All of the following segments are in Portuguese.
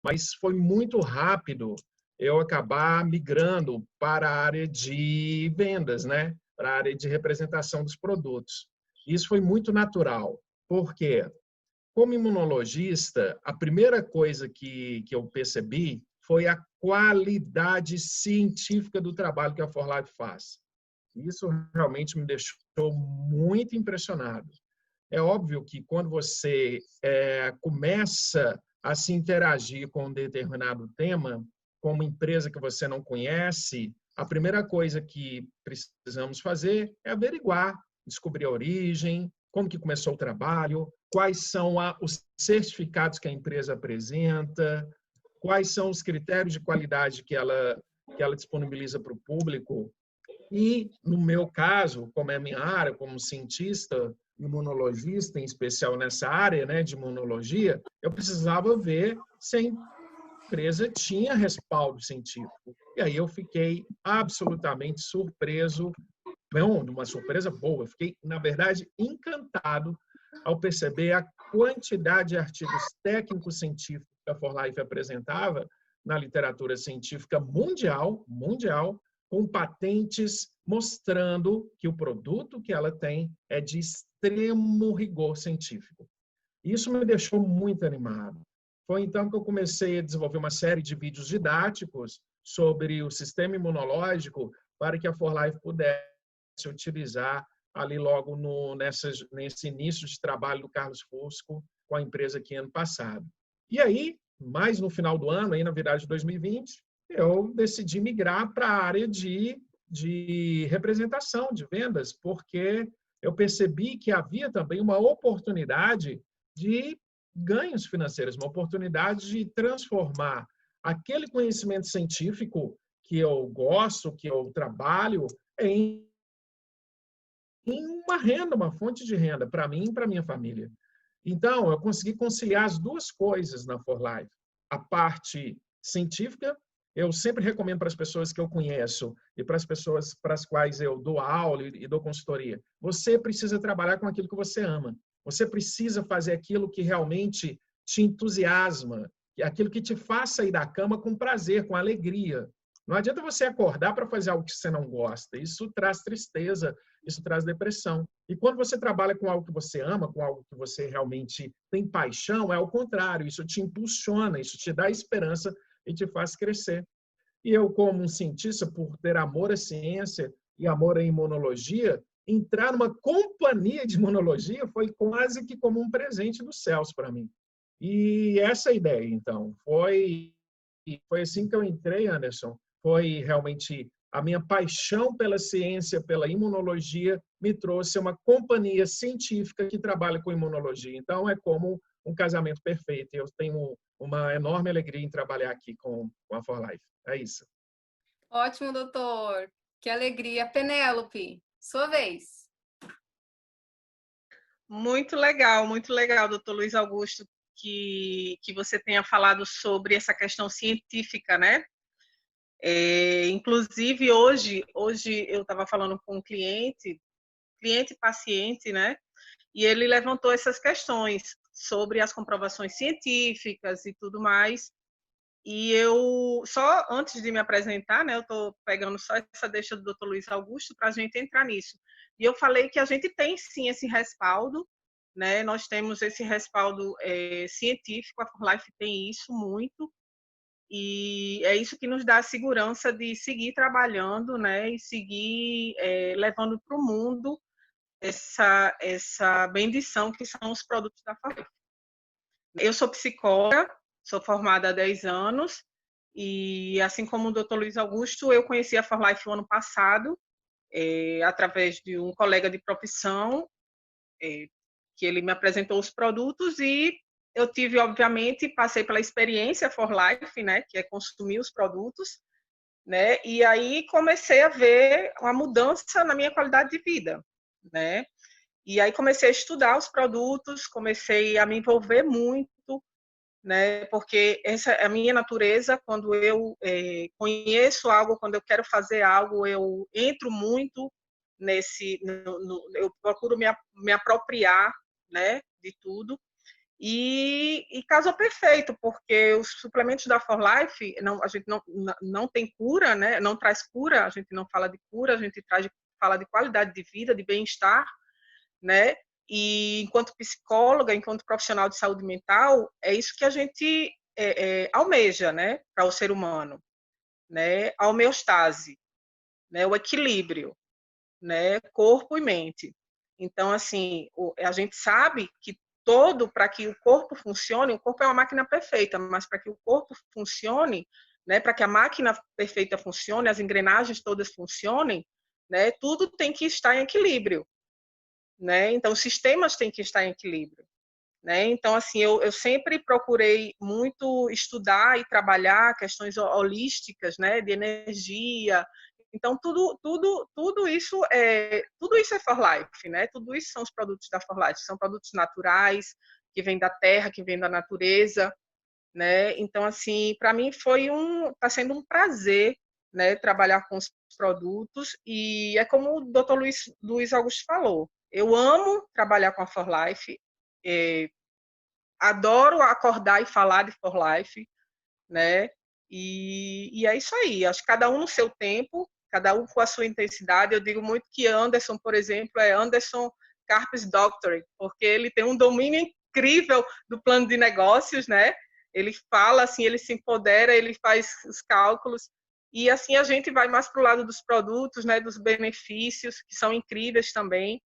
mas foi muito rápido eu acabar migrando para a área de vendas, né? Para a área de representação dos produtos. Isso foi muito natural. Por quê? Como imunologista, a primeira coisa que eu percebi foi a qualidade científica do trabalho que a ForLife faz. Isso realmente me deixou muito impressionado. É óbvio que quando você começa a se interagir com um determinado tema, com uma empresa que você não conhece, a primeira coisa que precisamos fazer é averiguar, descobrir a origem, como que começou o trabalho, quais são os certificados que a empresa apresenta, quais são os critérios de qualidade que ela disponibiliza para o público. E, no meu caso, como é a minha área, como cientista, imunologista, em especial nessa área, né, de imunologia, eu precisava ver se a empresa tinha respaldo científico. E aí eu fiquei absolutamente surpreso, não, uma surpresa boa, eu fiquei, na verdade, encantado ao perceber a quantidade de artigos técnicos científicos que a ForLife apresentava na literatura científica mundial, com patentes mostrando que o produto que ela tem é de extremo rigor científico. Isso me deixou muito animado. Foi então que eu comecei a desenvolver uma série de vídeos didáticos sobre o sistema imunológico para que a ForLife pudesse utilizar ali logo nesse início de trabalho do Carlos Fusco com a empresa aqui ano passado. E aí, mais no final do ano, aí na virada de 2020, eu decidi migrar para a área de representação, de vendas, porque eu percebi que havia também uma oportunidade de ganhos financeiros, uma oportunidade de transformar aquele conhecimento científico que eu gosto, que eu trabalho, em uma renda, uma fonte de renda para mim e para minha família. Então, eu consegui conciliar as duas coisas na ForLife. A parte científica, eu sempre recomendo para as pessoas que eu conheço e para as pessoas para as quais eu dou aula e dou consultoria, você precisa trabalhar com aquilo que você ama. Você precisa fazer aquilo que realmente te entusiasma, aquilo que te faz sair da cama com prazer, com alegria. Não adianta você acordar para fazer algo que você não gosta. Isso traz tristeza, isso traz depressão. E quando você trabalha com algo que você ama, com algo que você realmente tem paixão, é o contrário. Isso te impulsiona, isso te dá esperança e te faz crescer. E eu, como um cientista, por ter amor à ciência e amor à imunologia, entrar numa companhia de imunologia foi quase que como um presente dos céus para mim. E essa ideia, então, foi assim que eu entrei, Anderson. Foi realmente a minha paixão pela ciência, pela imunologia, me trouxe uma companhia científica que trabalha com imunologia. Então, é como um casamento perfeito. Eu tenho uma enorme alegria em trabalhar aqui com a ForLife. É isso. Ótimo, doutor. Que alegria. Penélope, sua vez. Muito legal, doutor Luiz Augusto, que você tenha falado sobre essa questão científica, né? Inclusive, hoje eu estava falando com um cliente e paciente, né? E ele levantou essas questões sobre as comprovações científicas e tudo mais. E eu, só antes de me apresentar, né, eu estou pegando só essa deixa do Dr. Luiz Augusto para a gente entrar nisso. E eu falei que a gente tem sim esse respaldo, né? Nós temos esse respaldo científico, a ForLife tem isso muito, e é isso que nos dá a segurança de seguir trabalhando, né, e seguir levando para o mundo essa bendição que são os produtos da ForLife. Eu sou psicóloga, sou formada há 10 anos, e assim como o Dr. Luiz Augusto, eu conheci a ForLife o ano passado, através de um colega de profissão, que ele me apresentou os produtos, e eu tive, obviamente, passei pela experiência ForLife, né, que é consumir os produtos, né, e aí comecei a ver uma mudança na minha qualidade de vida, né, e aí comecei a estudar os produtos, comecei a me envolver muito, né, porque essa é a minha natureza. Quando eu conheço algo, quando eu quero fazer algo, eu entro muito eu procuro me apropriar, né, de tudo. E casou perfeito, porque os suplementos da For Life, a gente não tem cura, né? Não traz cura, a gente não fala de cura, a gente fala de qualidade de vida, de bem-estar, né? E enquanto psicóloga, enquanto profissional de saúde mental, é isso que a gente almeja, né? Para o ser humano, né? A homeostase, né? O equilíbrio, né? Corpo e mente. Então, assim, a gente sabe que para que o corpo funcione, o corpo é uma máquina perfeita, mas para que o corpo funcione, né, para que a máquina perfeita funcione, as engrenagens todas funcionem, né, tudo tem que estar em equilíbrio, né? Então, os sistemas têm que estar em equilíbrio, né? Então, assim, eu sempre procurei muito estudar e trabalhar questões holísticas, né, de energia. Então, tudo isso é For Life, né? Tudo isso são os produtos da For Life, são produtos naturais, que vêm da terra, que vêm da natureza, né? Então, assim, para mim está sendo um prazer, né, trabalhar com os produtos, e é como o Dr. Luiz Augusto falou, eu amo trabalhar com a For Life, adoro acordar e falar de For Life, né? E é isso aí. Acho que cada um no seu tempo, cada um com a sua intensidade. Eu digo muito que Anderson, por exemplo, é Anderson Carpes Doctorate, porque ele tem um domínio incrível do plano de negócios, né? Ele fala assim, ele se empodera, ele faz os cálculos. E assim a gente vai mais para o lado dos produtos, né? Dos benefícios, que são incríveis também.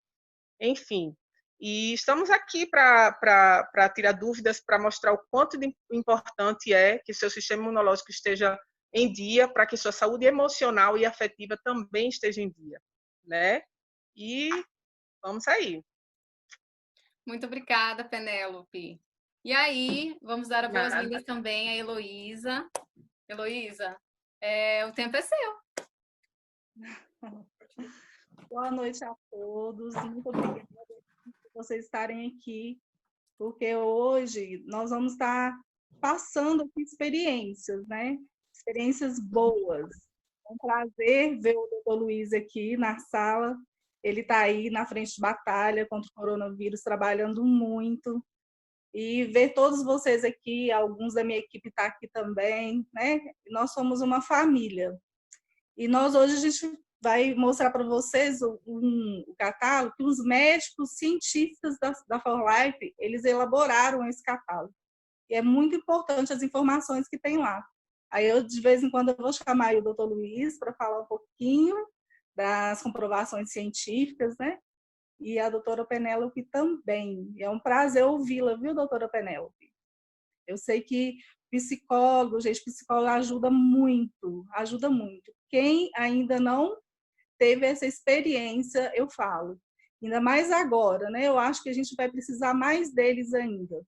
Enfim, e estamos aqui para tirar dúvidas, para mostrar o quanto de importante é que seu sistema imunológico esteja em dia, para que sua saúde emocional e afetiva também esteja em dia, né? E vamos aí. Muito obrigada, Penélope. E aí, vamos dar as boas-vindas também a Heloísa. Heloísa, o tempo é seu. Boa noite a todos. Muito obrigada por vocês estarem aqui, porque hoje nós vamos estar passando aqui experiências, né? Experiências boas. É um prazer ver o Dr. Luiz aqui na sala. Ele está aí na frente de batalha contra o coronavírus, trabalhando muito. E ver todos vocês aqui, alguns da minha equipe estão aqui também, né? Nós somos uma família. E nós hoje a gente vai mostrar para vocês o catálogo que os médicos científicos da For Life, eles elaboraram esse catálogo. E é muito importante as informações que tem lá. Aí eu, de vez em quando, eu vou chamar o Dr. Luiz para falar um pouquinho das comprovações científicas, né? E a doutora Penélope também. É um prazer ouvi-la, viu, doutora Penélope? Eu sei que psicólogo, gente, psicólogo ajuda muito, ajuda muito. Quem ainda não teve essa experiência, eu falo. Ainda mais agora, né? Eu acho que a gente vai precisar mais deles ainda.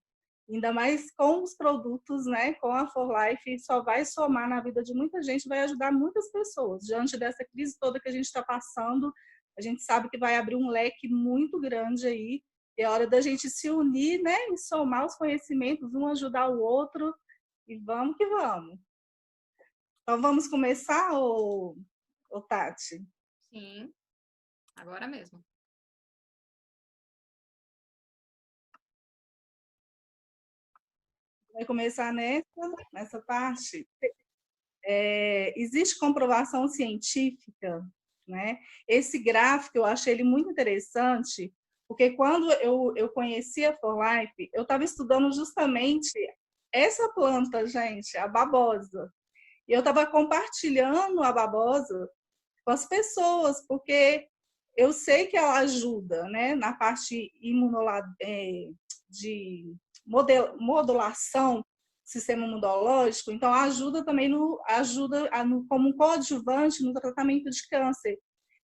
Ainda mais com os produtos, né? Com a For Life, só vai somar na vida de muita gente, vai ajudar muitas pessoas. Diante dessa crise toda que a gente está passando, a gente sabe que vai abrir um leque muito grande aí. É hora da gente se unir, né? E somar os conhecimentos, um ajudar o outro. E vamos que vamos. Então, vamos começar, ô Tati? Sim, agora mesmo. Vai começar nessa parte. Existe comprovação científica, né? Esse gráfico eu achei ele muito interessante, porque quando eu conheci a For Life, eu estava estudando justamente essa planta, gente, a babosa. E eu estava compartilhando a babosa com as pessoas, porque eu sei que ela ajuda, né, na parte de modulação do sistema imunológico, então ajuda também como um coadjuvante no tratamento de câncer.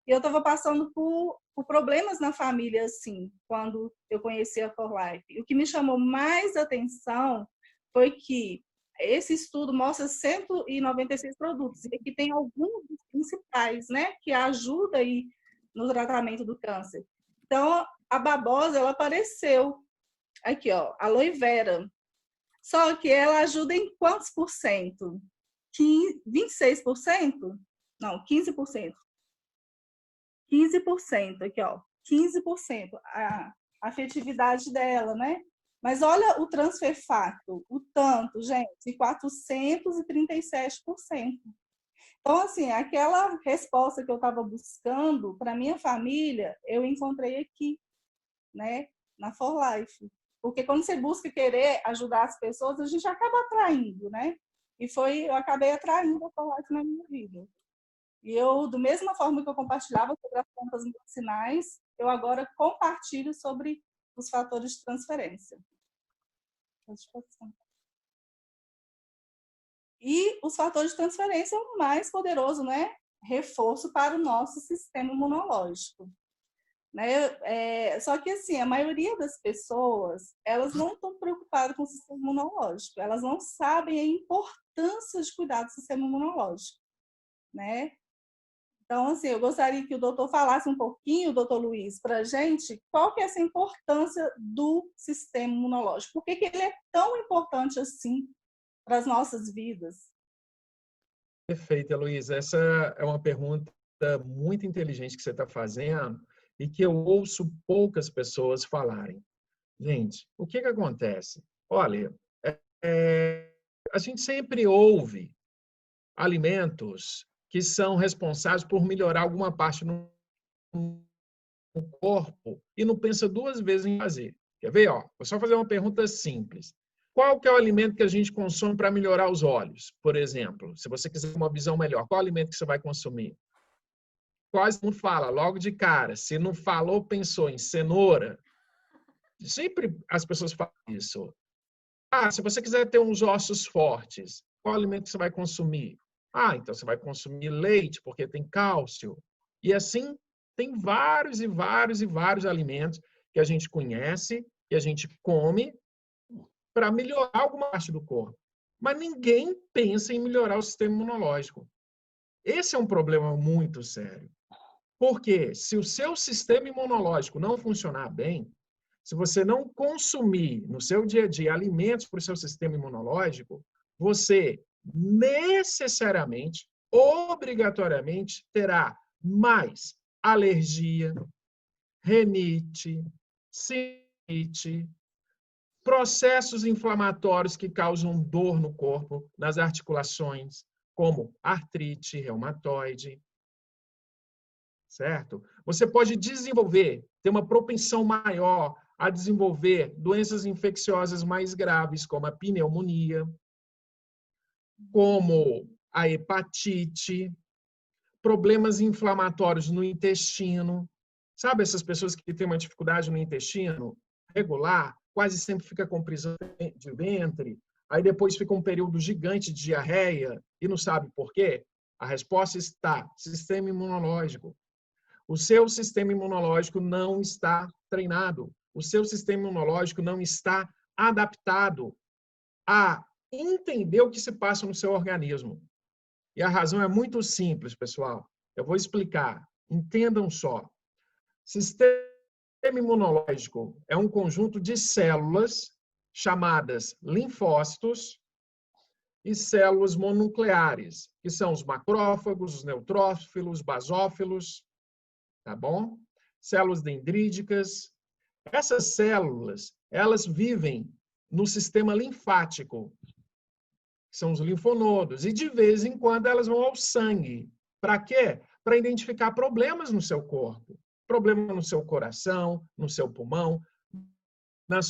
E eu estava passando por problemas na família, assim, quando eu conheci a For Life. E o que me chamou mais atenção foi que esse estudo mostra 196 produtos, e aqui tem alguns dos principais, né, que ajudam aí no tratamento do câncer. Então, a babosa, ela apareceu aqui, ó, aloe vera. Só que ela ajuda em quantos por cento? 26%? Não, 15%. 15% aqui, ó. 15% a afetividade dela, né? Mas olha o transfer factor, o tanto, gente, 437%. Então, assim, aquela resposta que eu estava buscando para minha família, eu encontrei aqui, né, na For Life. Porque quando você busca querer ajudar as pessoas, a gente acaba atraindo, né? Eu acabei atraindo a For Life na minha vida. E eu, da mesma forma que eu compartilhava sobre as plantas medicinais, eu agora compartilho sobre os fatores de transferência. E os fatores de transferência é o mais poderoso, né? Reforço para o nosso sistema imunológico. Né? Só que, assim, a maioria das pessoas, elas não estão preocupadas com o sistema imunológico, elas não sabem a importância de cuidar do sistema imunológico, né? Então, assim, eu gostaria que o doutor falasse um pouquinho, doutor Luiz, para a gente, qual que é essa importância do sistema imunológico? Por que ele é tão importante assim para as nossas vidas? Perfeito, Heloísa. Essa é uma pergunta muito inteligente que você está fazendo e que eu ouço poucas pessoas falarem. Gente, o que acontece? Olha, a gente sempre ouve alimentos que são responsáveis por melhorar alguma parte no corpo e não pensa duas vezes em fazer. Quer ver? Ó, vou só fazer uma pergunta simples. Qual que é o alimento que a gente consome para melhorar os olhos, por exemplo? Se você quiser uma visão melhor, qual alimento que você vai consumir? Quase não fala, logo de cara. Se não falou, pensou em cenoura. Sempre as pessoas falam isso. Ah, se você quiser ter uns ossos fortes, qual alimento que você vai consumir? Ah, então você vai consumir leite, porque tem cálcio. E assim, tem vários e vários e vários alimentos que a gente conhece, que a gente come, para melhorar alguma parte do corpo. Mas ninguém pensa em melhorar o sistema imunológico. Esse é um problema muito sério. Porque se o seu sistema imunológico não funcionar bem, se você não consumir no seu dia a dia alimentos para o seu sistema imunológico, você necessariamente, obrigatoriamente, terá mais alergia, rinite, sinusite, processos inflamatórios que causam dor no corpo, nas articulações, como artrite reumatoide, certo? Você pode ter uma propensão maior a desenvolver doenças infecciosas mais graves, como a pneumonia, como a hepatite, problemas inflamatórios no intestino. Sabe essas pessoas que têm uma dificuldade no intestino regular, quase sempre fica com prisão de ventre, aí depois fica um período gigante de diarreia e não sabe por quê? A resposta está: sistema imunológico. O seu sistema imunológico não está treinado. O seu sistema imunológico não está adaptado a entender o que se passa no seu organismo. E a razão é muito simples, pessoal. Eu vou explicar. Entendam só. Sistema imunológico é um conjunto de células chamadas linfócitos e células mononucleares, que são os macrófagos, os neutrófilos, basófilos, tá bom? Células dendríticas. Essas células, elas vivem no sistema linfático, que são os linfonodos, e de vez em quando elas vão ao sangue. Para quê? Para identificar problemas no seu corpo. Problema no seu coração, no seu pulmão, no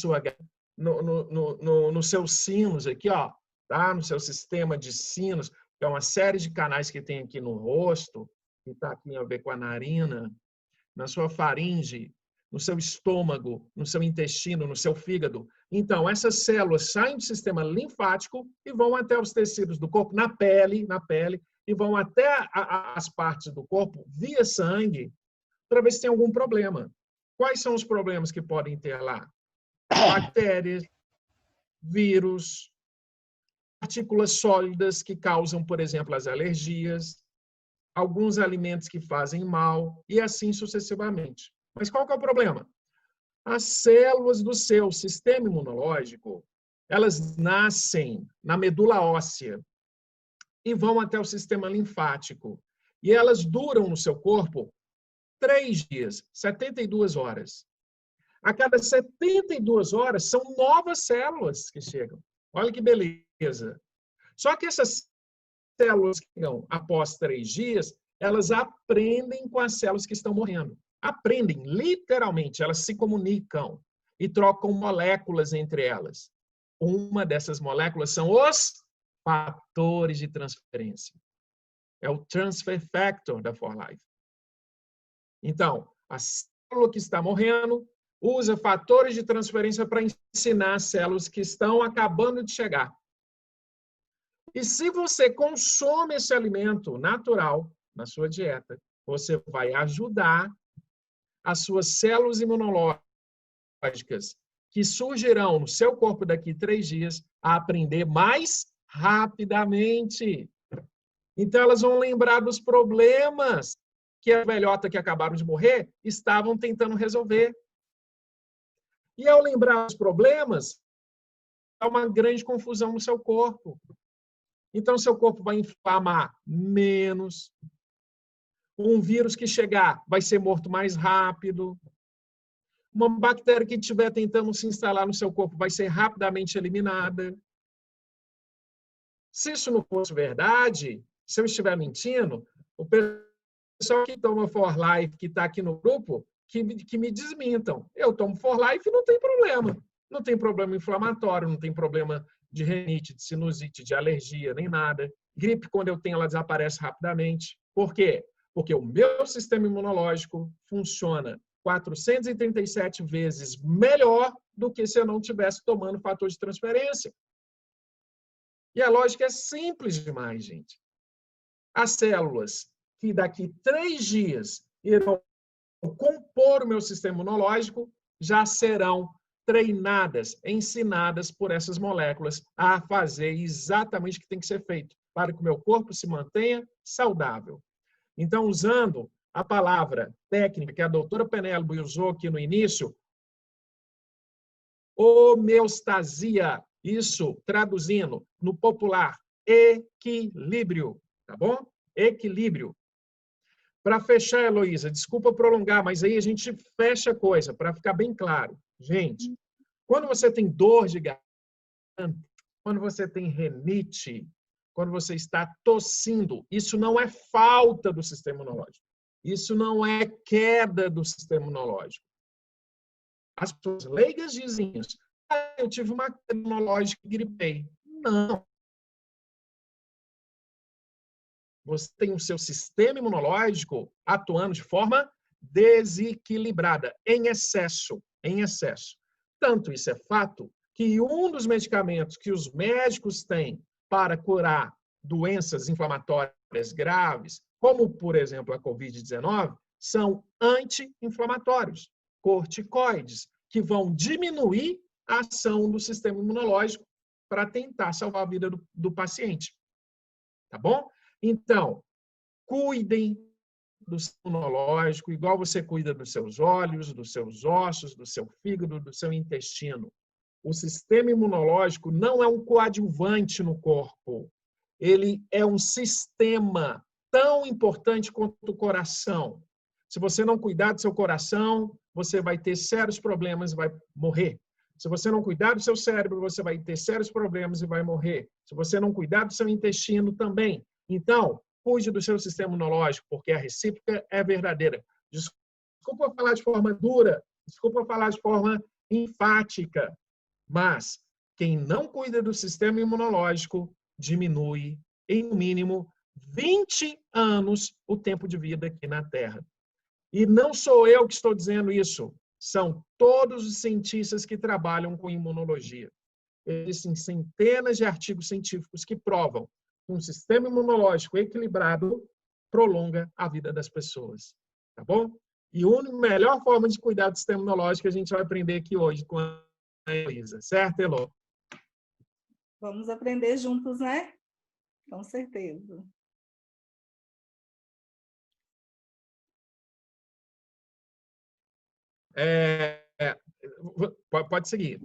seu sinos aqui, ó, tá? No seu sistema de sinos, que é uma série de canais que tem aqui no rosto, que está aqui a ver com a narina, na sua faringe, no seu estômago, no seu intestino, no seu fígado. Então, essas células saem do sistema linfático e vão até os tecidos do corpo, na pele, e vão até as partes do corpo via sangue, para ver se tem algum problema. Quais são os problemas que podem ter lá? Bactérias, vírus, partículas sólidas que causam, por exemplo, as alergias, alguns alimentos que fazem mal, e assim sucessivamente. Mas qual que é o problema? As células do seu sistema imunológico, elas nascem na medula óssea e vão até o sistema linfático. E elas duram no seu corpo 3 dias, 72 horas. A cada 72 horas, são novas células que chegam. Olha que beleza. Só que essas células que chegam após 3 dias, elas aprendem com as células que estão morrendo. Aprendem, literalmente, elas se comunicam e trocam moléculas entre elas. Uma dessas moléculas são os fatores de transferência. É o transfer factor da 4Life. Então, a célula que está morrendo usa fatores de transferência para ensinar as células que estão acabando de chegar. E se você consome esse alimento natural na sua dieta, você vai ajudar as suas células imunológicas que surgirão no seu corpo daqui 3 dias a aprender mais rapidamente. Então, elas vão lembrar dos problemas que a velhota que acabaram de morrer estavam tentando resolver. E ao lembrar dos problemas, há uma grande confusão no seu corpo. Então, seu corpo vai inflamar menos. Um vírus que chegar vai ser morto mais rápido. Uma bactéria que estiver tentando se instalar no seu corpo vai ser rapidamente eliminada. Se isso não fosse verdade, se eu estiver mentindo, o pessoal que toma 4Life, que está aqui no grupo, que me desmintam. Eu tomo 4Life e não tem problema. Não tem problema inflamatório, não tem problema de rinite, de sinusite, de alergia, nem nada. Gripe, quando eu tenho, ela desaparece rapidamente. Por quê? Porque o meu sistema imunológico funciona 437 vezes melhor do que se eu não estivesse tomando fator de transferência. E a lógica é simples demais, gente. As células que daqui 3 dias irão compor o meu sistema imunológico já serão treinadas, ensinadas por essas moléculas a fazer exatamente o que tem que ser feito para que o meu corpo se mantenha saudável. Então, usando a palavra técnica que a doutora Penélope usou aqui no início, homeostasia, isso traduzindo no popular, equilíbrio, tá bom? Equilíbrio. Para fechar, Heloísa, desculpa prolongar, mas aí a gente fecha a coisa, para ficar bem claro. Gente, quando você tem dor de garganta, quando você tem rinite, quando você está tossindo, isso não é falta do sistema imunológico. Isso não é queda do sistema imunológico. As pessoas leigas dizem isso. Eu tive uma queda imunológica e gripei. Não. Você tem o seu sistema imunológico atuando de forma desequilibrada, em excesso, em excesso. Tanto isso é fato que um dos medicamentos que os médicos têm para curar doenças inflamatórias graves, como, por exemplo, a COVID-19, são anti-inflamatórios, corticoides, que vão diminuir a ação do sistema imunológico para tentar salvar a vida do paciente. Tá bom? Então, cuidem do sistema imunológico, igual você cuida dos seus olhos, dos seus ossos, do seu fígado, do seu intestino. O sistema imunológico não é um coadjuvante no corpo. Ele é um sistema tão importante quanto o coração. Se você não cuidar do seu coração, você vai ter sérios problemas e vai morrer. Se você não cuidar do seu cérebro, você vai ter sérios problemas e vai morrer. Se você não cuidar do seu intestino também. Então, cuide do seu sistema imunológico, porque a recíproca é verdadeira. Desculpa falar de forma dura, desculpa falar de forma enfática, mas quem não cuida do sistema imunológico diminui, em no mínimo, 20 anos o tempo de vida aqui na Terra. E não sou eu que estou dizendo isso, são todos os cientistas que trabalham com imunologia. Existem centenas de artigos científicos que provam que um sistema imunológico equilibrado prolonga a vida das pessoas. Tá bom? E a melhor forma de cuidar do sistema imunológico a gente vai aprender aqui hoje com a Heloísa. Certo, Elô? Vamos aprender juntos, né? Com certeza. Pode seguir.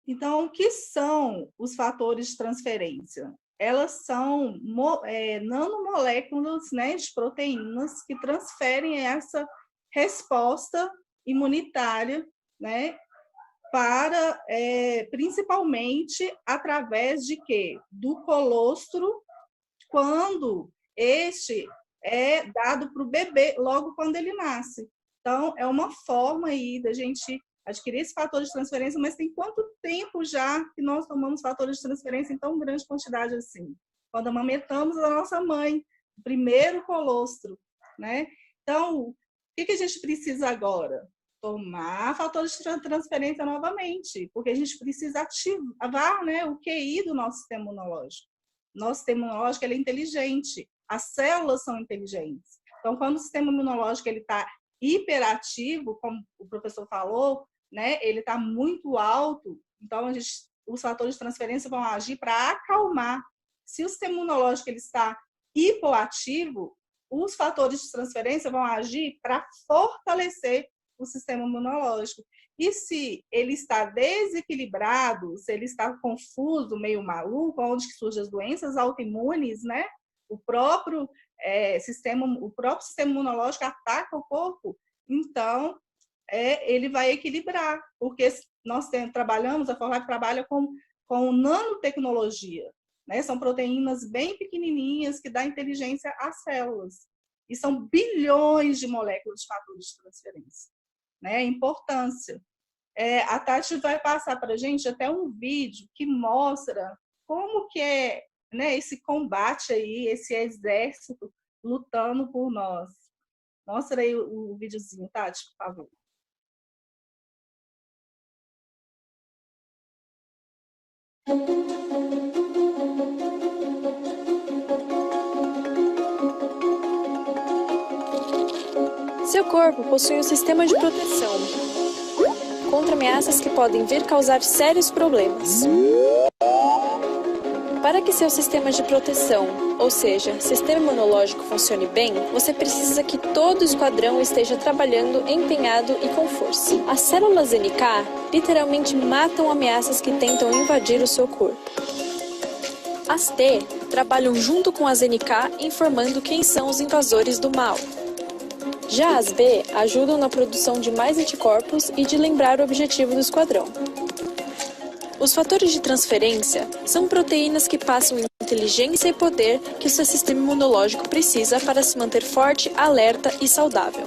Então, o que são os fatores de transferência? elas são nanomoléculas, né, de proteínas que transferem essa resposta imunitária, né, para, principalmente através de quê? Do colostro, quando este é dado para o bebê logo quando ele nasce. Então, é uma forma aí da gente adquirir esse fator de transferência, mas tem quanto tempo já que nós tomamos fatores de transferência em tão grande quantidade assim? Quando amamentamos a nossa mãe, o primeiro colostro, né? Então, o que a gente precisa agora? Tomar fatores de transferência novamente, porque a gente precisa ativar, né, o QI do nosso sistema imunológico. Nosso sistema imunológico ele é inteligente, as células são inteligentes. Então, quando o sistema imunológico está hiperativo, como o professor falou, né, ele está muito alto, então os fatores de transferência vão agir para acalmar. Se o sistema imunológico ele está hipoativo, os fatores de transferência vão agir para fortalecer o sistema imunológico. E se ele está desequilibrado, se ele está confuso, meio maluco, onde que surgem as doenças autoimunes, né? O próprio sistema imunológico ataca o corpo, então ele vai equilibrar, porque nós trabalhamos, a For Life trabalha com nanotecnologia, né? São proteínas bem pequenininhas que dão inteligência às células. E são bilhões de moléculas de fatores de transferência, né? A importância. A Tati vai passar para a gente até um vídeo que mostra como que é, né, esse combate aí, esse exército lutando por nós. Mostra aí o videozinho, Tati, por favor. Seu corpo possui um sistema de proteção contra ameaças que podem vir causar sérios problemas. Para que seu sistema de proteção, ou seja, sistema imunológico, funcione bem, você precisa que todo o esquadrão esteja trabalhando empenhado e com força. As células NK literalmente matam ameaças que tentam invadir o seu corpo. As T trabalham junto com as NK informando quem são os invasores do mal. Já as B ajudam na produção de mais anticorpos e de lembrar o objetivo do esquadrão. Os fatores de transferência são proteínas que passam inteligência e poder que o seu sistema imunológico precisa para se manter forte, alerta e saudável.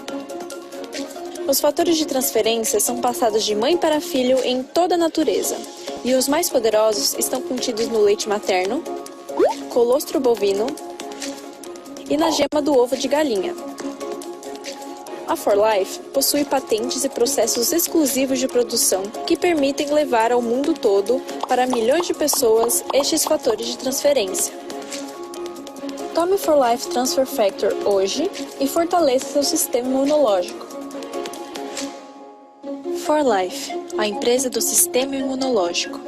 Os fatores de transferência são passados de mãe para filho em toda a natureza, e os mais poderosos estão contidos no leite materno, colostro bovino e na gema do ovo de galinha. A For Life possui patentes e processos exclusivos de produção que permitem levar ao mundo todo, para milhões de pessoas, estes fatores de transferência. Tome For Life Transfer Factor hoje e fortaleça seu sistema imunológico. For Life, a empresa do sistema imunológico.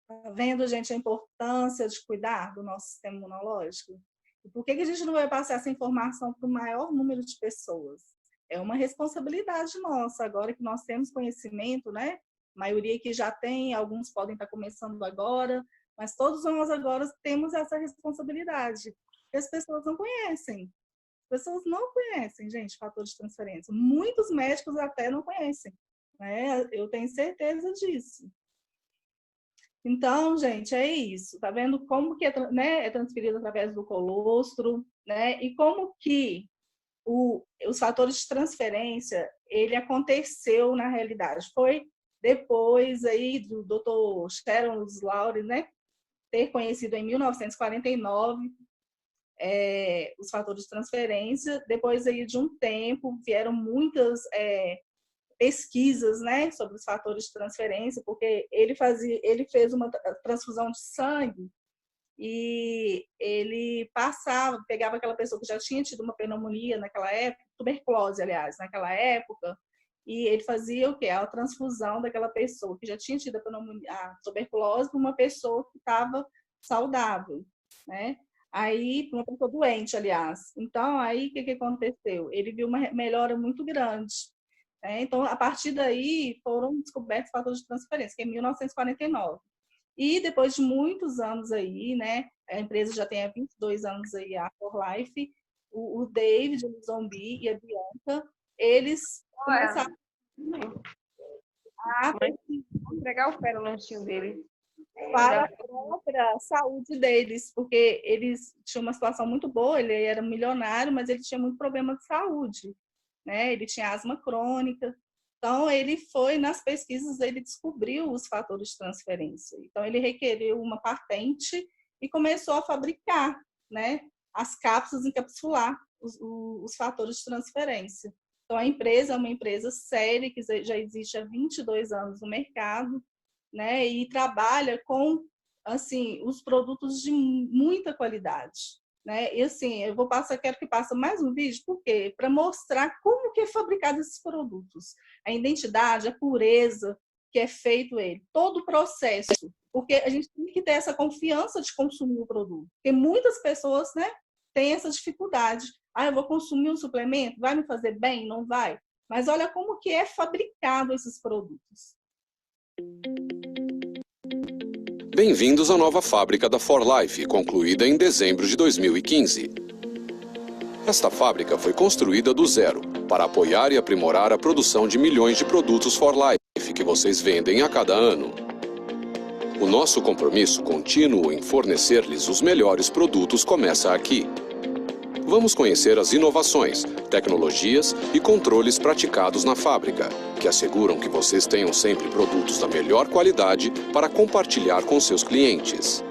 Tá vendo, gente, a importância de cuidar do nosso sistema imunológico? E por que a gente não vai passar essa informação para o maior número de pessoas? É uma responsabilidade nossa, agora que nós temos conhecimento, né? A maioria que já tem, alguns podem estar começando agora, mas todos nós agora temos essa responsabilidade, que as pessoas não conhecem. As pessoas não conhecem, gente, fator de transferência. Muitos médicos até não conhecem, né? Eu tenho certeza disso. Então, gente, é isso. Tá vendo como que é transferido através do colostro, né? E como que os fatores de transferência, ele aconteceu na realidade. Foi depois aí do Dr. Sharon Lowry, né? Ter conhecido em 1949 os fatores de transferência. Depois aí de um tempo, vieram muitas pesquisas, né, sobre os fatores de transferência, porque ele fez uma transfusão de sangue e ele pegava aquela pessoa que já tinha tido uma pneumonia naquela época, tuberculose, aliás, naquela época, e ele fazia o quê? A transfusão daquela pessoa que já tinha tido a tuberculose para uma pessoa que estava saudável, né? Aí, para uma pessoa doente, aliás. Então, aí, o que aconteceu? Ele viu uma melhora muito grande. Então, a partir daí, foram descobertos fatores de transferência, que é em 1949. E depois de muitos anos aí, né, a empresa já tem há 22 anos aí, a For Life, o David, o Zombie e a Bianca, eles começaram a entregar o pé no lanchinho dele. Para a própria saúde deles, porque eles tinham uma situação muito boa, ele era milionário, mas ele tinha muito problema de saúde, né? Ele tinha asma crônica. Então, ele foi nas pesquisas, ele descobriu os fatores de transferência. Então, ele requeriu uma patente e começou a fabricar, né, as cápsulas, encapsular os fatores de transferência. Então, a empresa é uma empresa séria, que já existe há 22 anos no mercado, né, e trabalha com, assim, os produtos de muita qualidade, né? E assim, quero que passe mais um vídeo, por quê? Para mostrar como que é fabricado esses produtos, a identidade, a pureza que é feito ele, todo o processo, porque a gente tem que ter essa confiança de consumir o produto, porque muitas pessoas, né, têm essa dificuldade. Eu vou consumir um suplemento, vai me fazer bem? Não vai? Mas olha como que é fabricado esses produtos. Bem-vindos à nova fábrica da For Life, concluída em dezembro de 2015. Esta fábrica foi construída do zero, para apoiar e aprimorar a produção de milhões de produtos For Life que vocês vendem a cada ano. O nosso compromisso contínuo em fornecer-lhes os melhores produtos começa aqui. Vamos conhecer as inovações, tecnologias e controles praticados na fábrica, que asseguram que vocês tenham sempre produtos da melhor qualidade para compartilhar com seus clientes.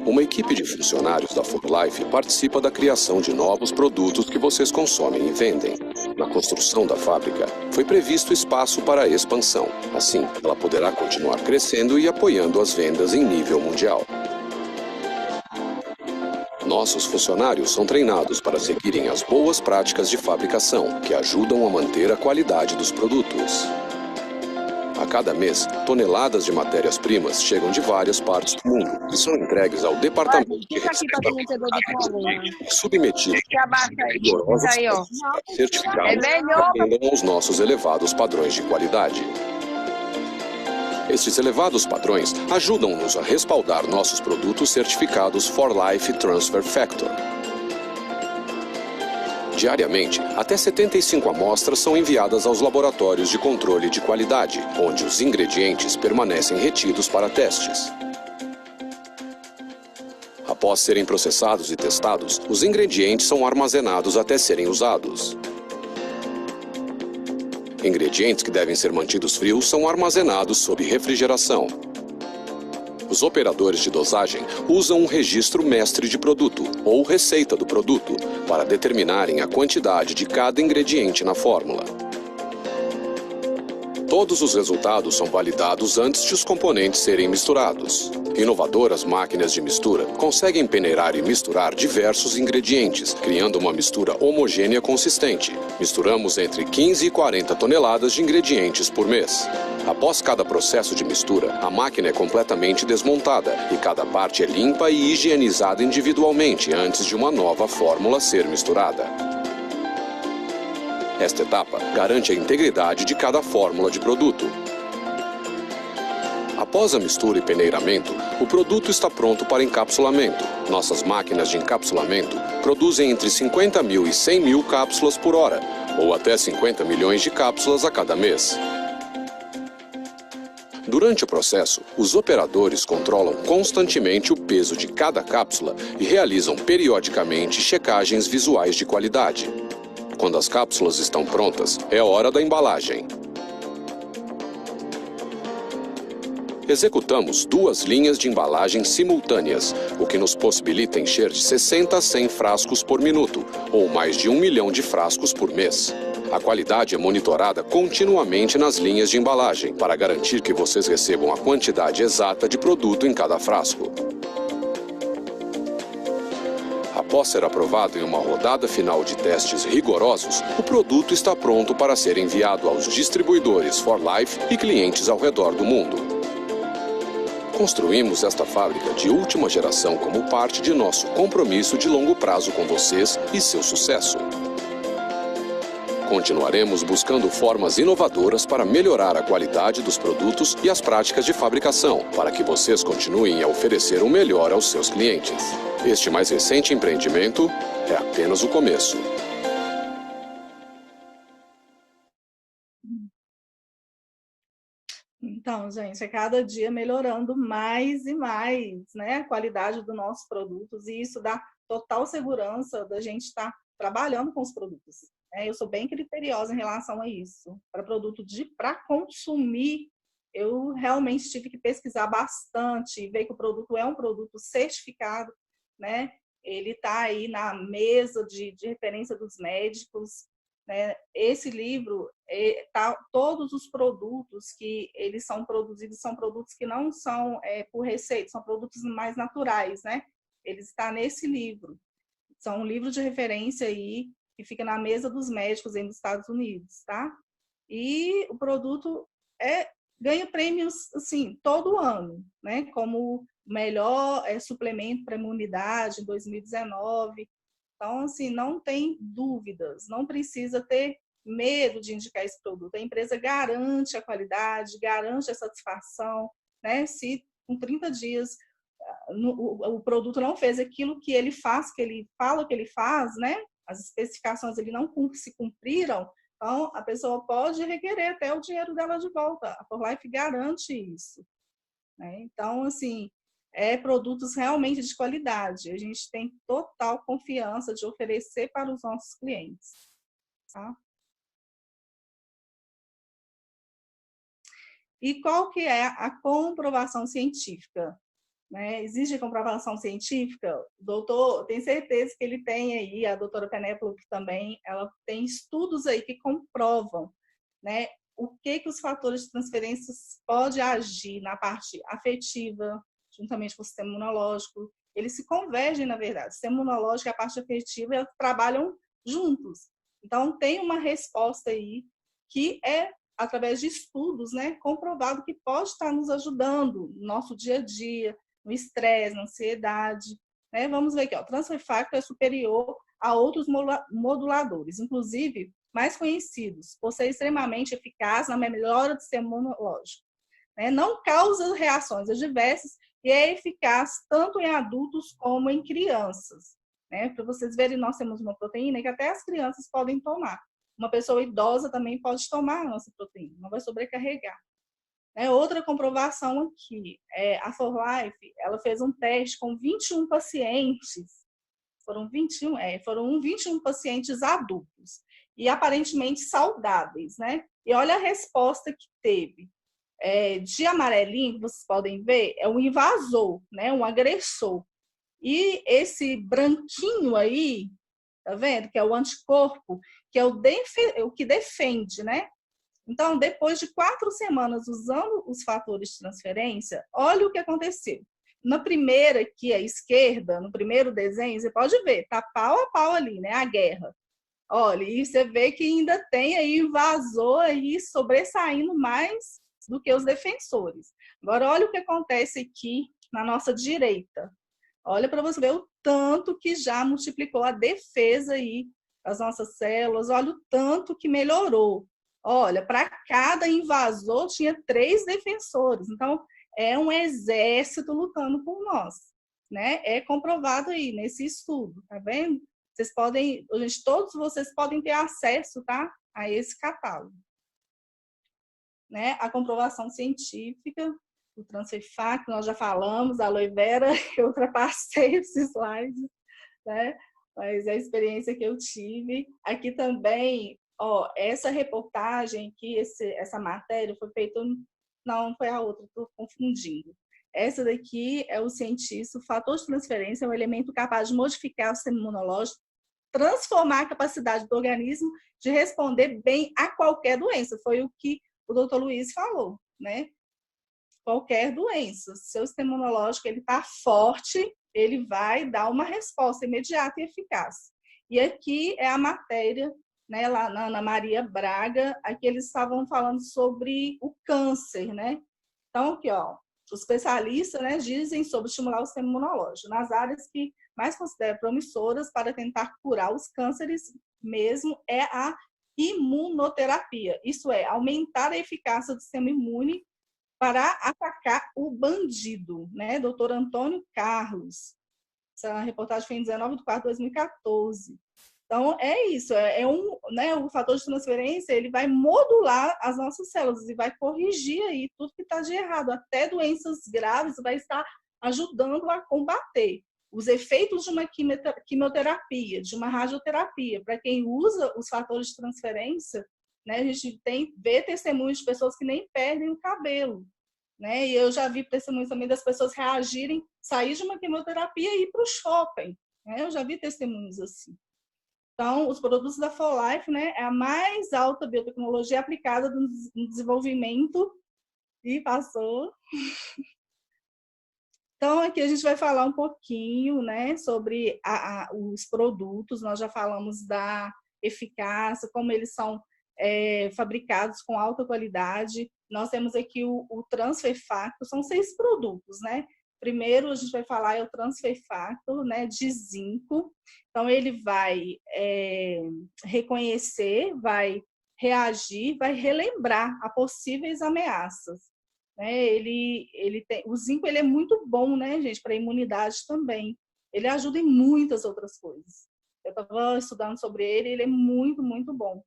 Uma equipe de funcionários da For Life participa da criação de novos produtos que vocês consomem e vendem. Na construção da fábrica, foi previsto espaço para a expansão. Assim, ela poderá continuar crescendo e apoiando as vendas em nível mundial. Nossos funcionários são treinados para seguirem as boas práticas de fabricação, que ajudam a manter a qualidade dos produtos. A cada mês, toneladas de matérias-primas chegam de várias partes do mundo e são entregues ao departamento de e submetidos a rigorosos certificados que atendam aos nossos elevados padrões de qualidade. Estes elevados padrões ajudam-nos a respaldar nossos produtos certificados For Life Transfer Factor. Diariamente, até 75 amostras são enviadas aos laboratórios de controle de qualidade, onde os ingredientes permanecem retidos para testes. Após serem processados e testados, os ingredientes são armazenados até serem usados. Ingredientes que devem ser mantidos frios são armazenados sob refrigeração. Os operadores de dosagem usam um registro mestre de produto, ou receita do produto, para determinarem a quantidade de cada ingrediente na fórmula. Todos os resultados são validados antes de os componentes serem misturados. Inovadoras máquinas de mistura conseguem peneirar e misturar diversos ingredientes, criando uma mistura homogênea consistente. Misturamos entre 15 e 40 toneladas de ingredientes por mês. Após cada processo de mistura, a máquina é completamente desmontada e cada parte é limpa e higienizada individualmente antes de uma nova fórmula ser misturada. Esta etapa garante a integridade de cada fórmula de produto. Após a mistura e peneiramento, o produto está pronto para encapsulamento. Nossas máquinas de encapsulamento produzem entre 50 mil e 100 mil cápsulas por hora, ou até 50 milhões de cápsulas a cada mês. Durante o processo, os operadores controlam constantemente o peso de cada cápsula e realizam periodicamente checagens visuais de qualidade. Quando as cápsulas estão prontas, é hora da embalagem. Executamos 2 linhas de embalagem simultâneas, o que nos possibilita encher de 60 a 100 frascos por minuto, ou mais de 1 milhão de frascos por mês. A qualidade é monitorada continuamente nas linhas de embalagem, para garantir que vocês recebam a quantidade exata de produto em cada frasco. Após ser aprovado em uma rodada final de testes rigorosos, o produto está pronto para ser enviado aos distribuidores For Life e clientes ao redor do mundo. Construímos esta fábrica de última geração como parte de nosso compromisso de longo prazo com vocês e seu sucesso. Continuaremos buscando formas inovadoras para melhorar a qualidade dos produtos e as práticas de fabricação, para que vocês continuem a oferecer o melhor aos seus clientes. Este mais recente empreendimento é apenas o começo. Então, gente, é cada dia melhorando mais e mais, né, a qualidade dos nossos produtos, e isso dá total segurança da gente estar trabalhando com os produtos. Eu sou bem criteriosa em relação a isso. Para produto para consumir, eu realmente tive que pesquisar bastante e ver que o produto é um produto certificado, né? Ele está aí na mesa de referência dos médicos, né? Esse livro, todos os produtos que eles são produzidos são produtos que não são por receita, são produtos mais naturais, né? Eles estão nesse livro. São um livro de referência aí que fica na mesa dos médicos aí nos Estados Unidos, tá? E o produto ganha prêmios, assim, todo ano, né? Como melhor suplemento para imunidade em 2019. Então, assim, não tem dúvidas, não precisa ter medo de indicar esse produto. A empresa garante a qualidade, garante a satisfação, né? Se com 30 dias o produto não fez aquilo que ele faz, que ele fala que ele faz, né? As especificações ele não se cumpriram, então a pessoa pode requerer até o dinheiro dela de volta. A For Life garante isso, né? Então, assim, produtos realmente de qualidade. A gente tem total confiança de oferecer para os nossos clientes, tá? E qual que é a comprovação científica? Né? Existe comprovação científica? O doutor, tenho certeza que ele tem aí, a doutora Penélope também, ela tem estudos aí que comprovam, né, o que os fatores de transferência podem agir na parte afetiva, juntamente com o sistema imunológico. Eles se convergem, na verdade. O sistema imunológico e a parte afetiva, eles trabalham juntos. Então, tem uma resposta aí que através de estudos, né, comprovado que pode estar nos ajudando no nosso dia a dia, no estresse, na ansiedade, né? Vamos ver aqui, ó, o transfer factor é superior a outros moduladores, inclusive mais conhecidos, por ser extremamente eficaz na melhora do sistema imunológico, né? Não causa reações adversas e é eficaz tanto em adultos como em crianças, né? Para vocês verem, nós temos uma proteína que até as crianças podem tomar. Uma pessoa idosa também pode tomar a nossa proteína, não vai sobrecarregar. Outra comprovação aqui, a For Life, ela fez um teste com 21 pacientes, foram 21 pacientes adultos, e aparentemente saudáveis, né? E olha a resposta que teve. De amarelinho, vocês podem ver, é um invasor, né? Um agressor. E esse branquinho aí, tá vendo? Que é o anticorpo, que é o que defende, né? Então, depois de 4 semanas usando os fatores de transferência, olha o que aconteceu. Na primeira, aqui à esquerda, no primeiro desenho, você pode ver, tá pau a pau ali, né? A guerra. Olha, e você vê que ainda tem aí invasor aí sobressaindo mais do que os defensores. Agora, olha o que acontece aqui na nossa direita. Olha para você ver o tanto que já multiplicou a defesa aí das nossas células, olha o tanto que melhorou. Olha, para cada invasor tinha 3 defensores. Então, é um exército lutando por nós, né? É comprovado aí nesse estudo, tá vendo? Vocês podem, todos vocês podem ter acesso, tá? A esse catálogo. Né? A comprovação científica, o transfer factor, nós já falamos, a aloe vera, eu ultrapassei esses slides, né? Mas é a experiência que eu tive. Aqui também, ó, essa reportagem aqui, essa matéria foi feita, não foi a outra, estou confundindo. Essa daqui é o cientista, o fator de transferência é um elemento capaz de modificar o sistema imunológico, transformar a capacidade do organismo de responder bem a qualquer doença. Foi o que o Dr. Luiz falou, né? Qualquer doença, seu sistema imunológico ele está forte, ele vai dar uma resposta imediata e eficaz. E aqui é a matéria, né, lá na Ana Maria Braga, aqui eles estavam falando sobre o câncer, né? Então, aqui, ó, os especialistas, né, dizem sobre estimular o sistema imunológico nas áreas que mais consideram promissoras para tentar curar os cânceres mesmo é a imunoterapia. Isso é, aumentar a eficácia do sistema imune para atacar o bandido, né? Doutor Antônio Carlos. Essa reportagem foi em 19/4/2014. Então, é isso, né, o fator de transferência, ele vai modular as nossas células e vai corrigir aí tudo que está de errado, até doenças graves, vai estar ajudando a combater os efeitos de uma quimioterapia, de uma radioterapia. Para quem usa os fatores de transferência, né, a gente vê testemunhos de pessoas que nem perdem o cabelo, né? E eu já vi testemunhos também das pessoas reagirem, sair de uma quimioterapia e ir para o shopping, né? Eu já vi testemunhos assim. Então, os produtos da For Life, né, é a mais alta biotecnologia aplicada no desenvolvimento. E passou. Então, aqui a gente vai falar um pouquinho, né, sobre os produtos. Nós já falamos da eficácia, como eles são fabricados com alta qualidade. Nós temos aqui o Transfer Factor, são 6 produtos, né? Primeiro, a gente vai falar o Transfer Factor, né, de zinco. Então, ele vai reconhecer, vai reagir, vai relembrar a possíveis ameaças. Né? O zinco ele é muito bom, né, gente, para a imunidade também. Ele ajuda em muitas outras coisas. Eu estava estudando sobre ele, ele é muito, muito bom.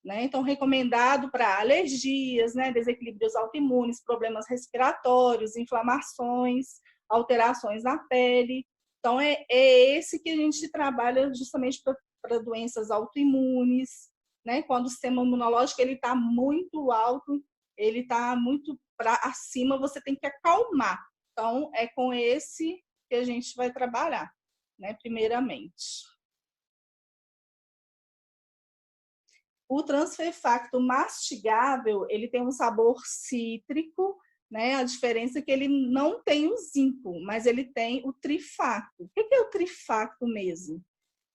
Né? Então, recomendado para alergias, né, desequilíbrios autoimunes, problemas respiratórios, inflamações, alterações na pele. Então, é esse que a gente trabalha justamente para doenças autoimunes, né? Quando o sistema imunológico está muito alto, ele está muito para acima, você tem que acalmar. Então, é com esse que a gente vai trabalhar, né, primeiramente. O Transfer Factor mastigável, ele tem um sabor cítrico, né? A diferença é que ele não tem o zinco, mas ele tem o trifacto. O que é o trifacto mesmo?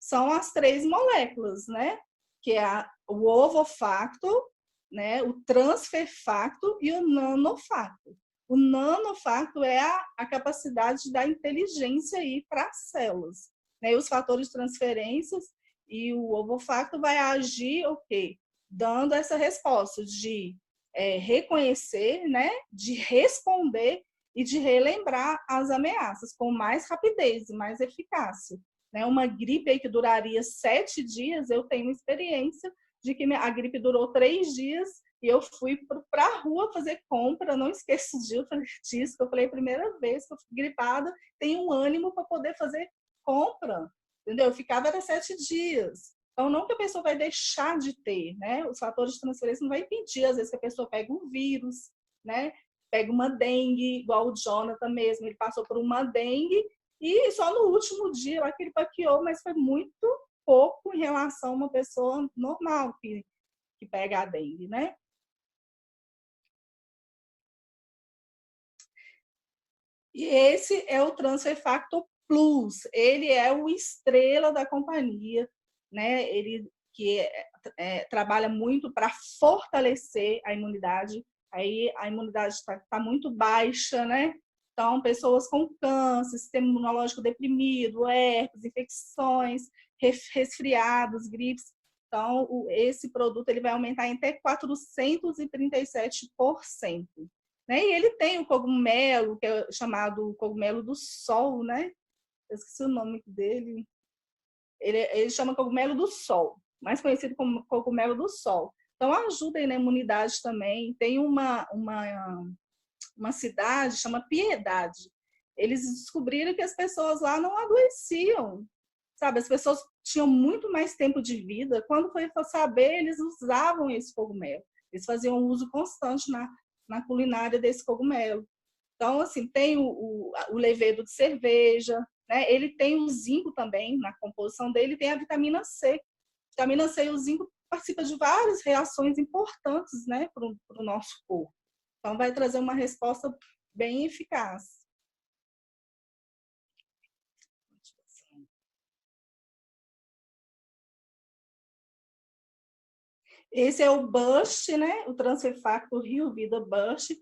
São as 3 moléculas, né? Que é o ovofactor, né? O transfer factor e o nanofactor. O nanofactor é a capacidade da inteligência aí para as células, né? E os fatores de transferências e o ovofactor vai agir o quê? Dando essa resposta de reconhecer, né? De responder e de relembrar as ameaças com mais rapidez e mais eficácia. Né? Uma gripe aí que duraria 7 dias, eu tenho experiência de que a gripe durou 3 dias e eu fui para a rua fazer compra, não esqueço disso, que eu falei, a primeira vez que eu fui gripada, tenho um ânimo para poder fazer compra, entendeu? Eu ficava era 7 dias. Então, não que a pessoa vai deixar de ter, né? Os fatores de transferência não vai impedir, às vezes, que a pessoa pega um vírus, né? Pega uma dengue, igual o Jonathan mesmo, ele passou por uma dengue e só no último dia lá que ele baqueou, mas foi muito pouco em relação a uma pessoa normal que pega a dengue, né? E esse é o Transfer Factor Plus, ele é o estrela da companhia, né? Ele que trabalha muito para fortalecer a imunidade. Aí a imunidade está muito baixa, né? Então, pessoas com câncer, sistema imunológico deprimido, herpes, infecções, resfriados, gripes. Então, esse produto ele vai aumentar em até 437%. Né? E ele tem o cogumelo, que é chamado cogumelo do sol, né? Eu esqueci o nome dele. Ele chama cogumelo do sol, mais conhecido como cogumelo do sol. Então, ajuda aí na imunidade também. Tem uma cidade, chama Piedade. Eles descobriram que as pessoas lá não adoeciam, sabe? As pessoas tinham muito mais tempo de vida. Quando foi para saber, eles usavam esse cogumelo. Eles faziam uso constante na culinária desse cogumelo. Então, assim, tem o levedo de cerveja, né? Ele tem o zinco também, na composição dele, tem a vitamina C. Vitamina C e o zinco participam de várias reações importantes, né, para o nosso corpo. Então, vai trazer uma resposta bem eficaz. Esse é o Boost, né? O Transfer Factor Rio Vida Boost,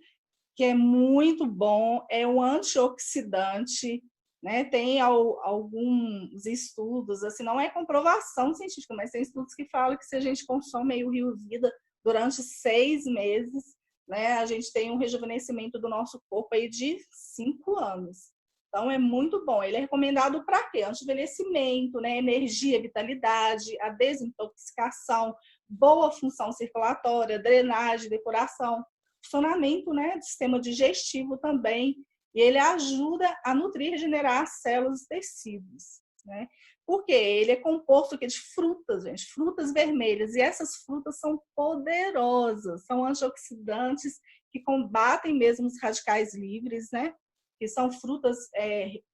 que é muito bom, é um antioxidante, né? Tem alguns estudos, assim, não é comprovação científica, mas tem estudos que falam que se a gente consome aí o Rio Vida durante 6 meses, né, a gente tem um rejuvenescimento do nosso corpo aí de 5 anos. Então, é muito bom. Ele é recomendado para quê? Anti-envelhecimento, né? Energia, vitalidade, a desintoxicação, boa função circulatória, drenagem, depuração, funcionamento, né, do sistema digestivo também. E ele ajuda a nutrir e regenerar as células e tecidos, né? Porque ele é composto de frutas, gente, frutas vermelhas. E essas frutas são poderosas, são antioxidantes que combatem mesmo os radicais livres, né? Que são frutas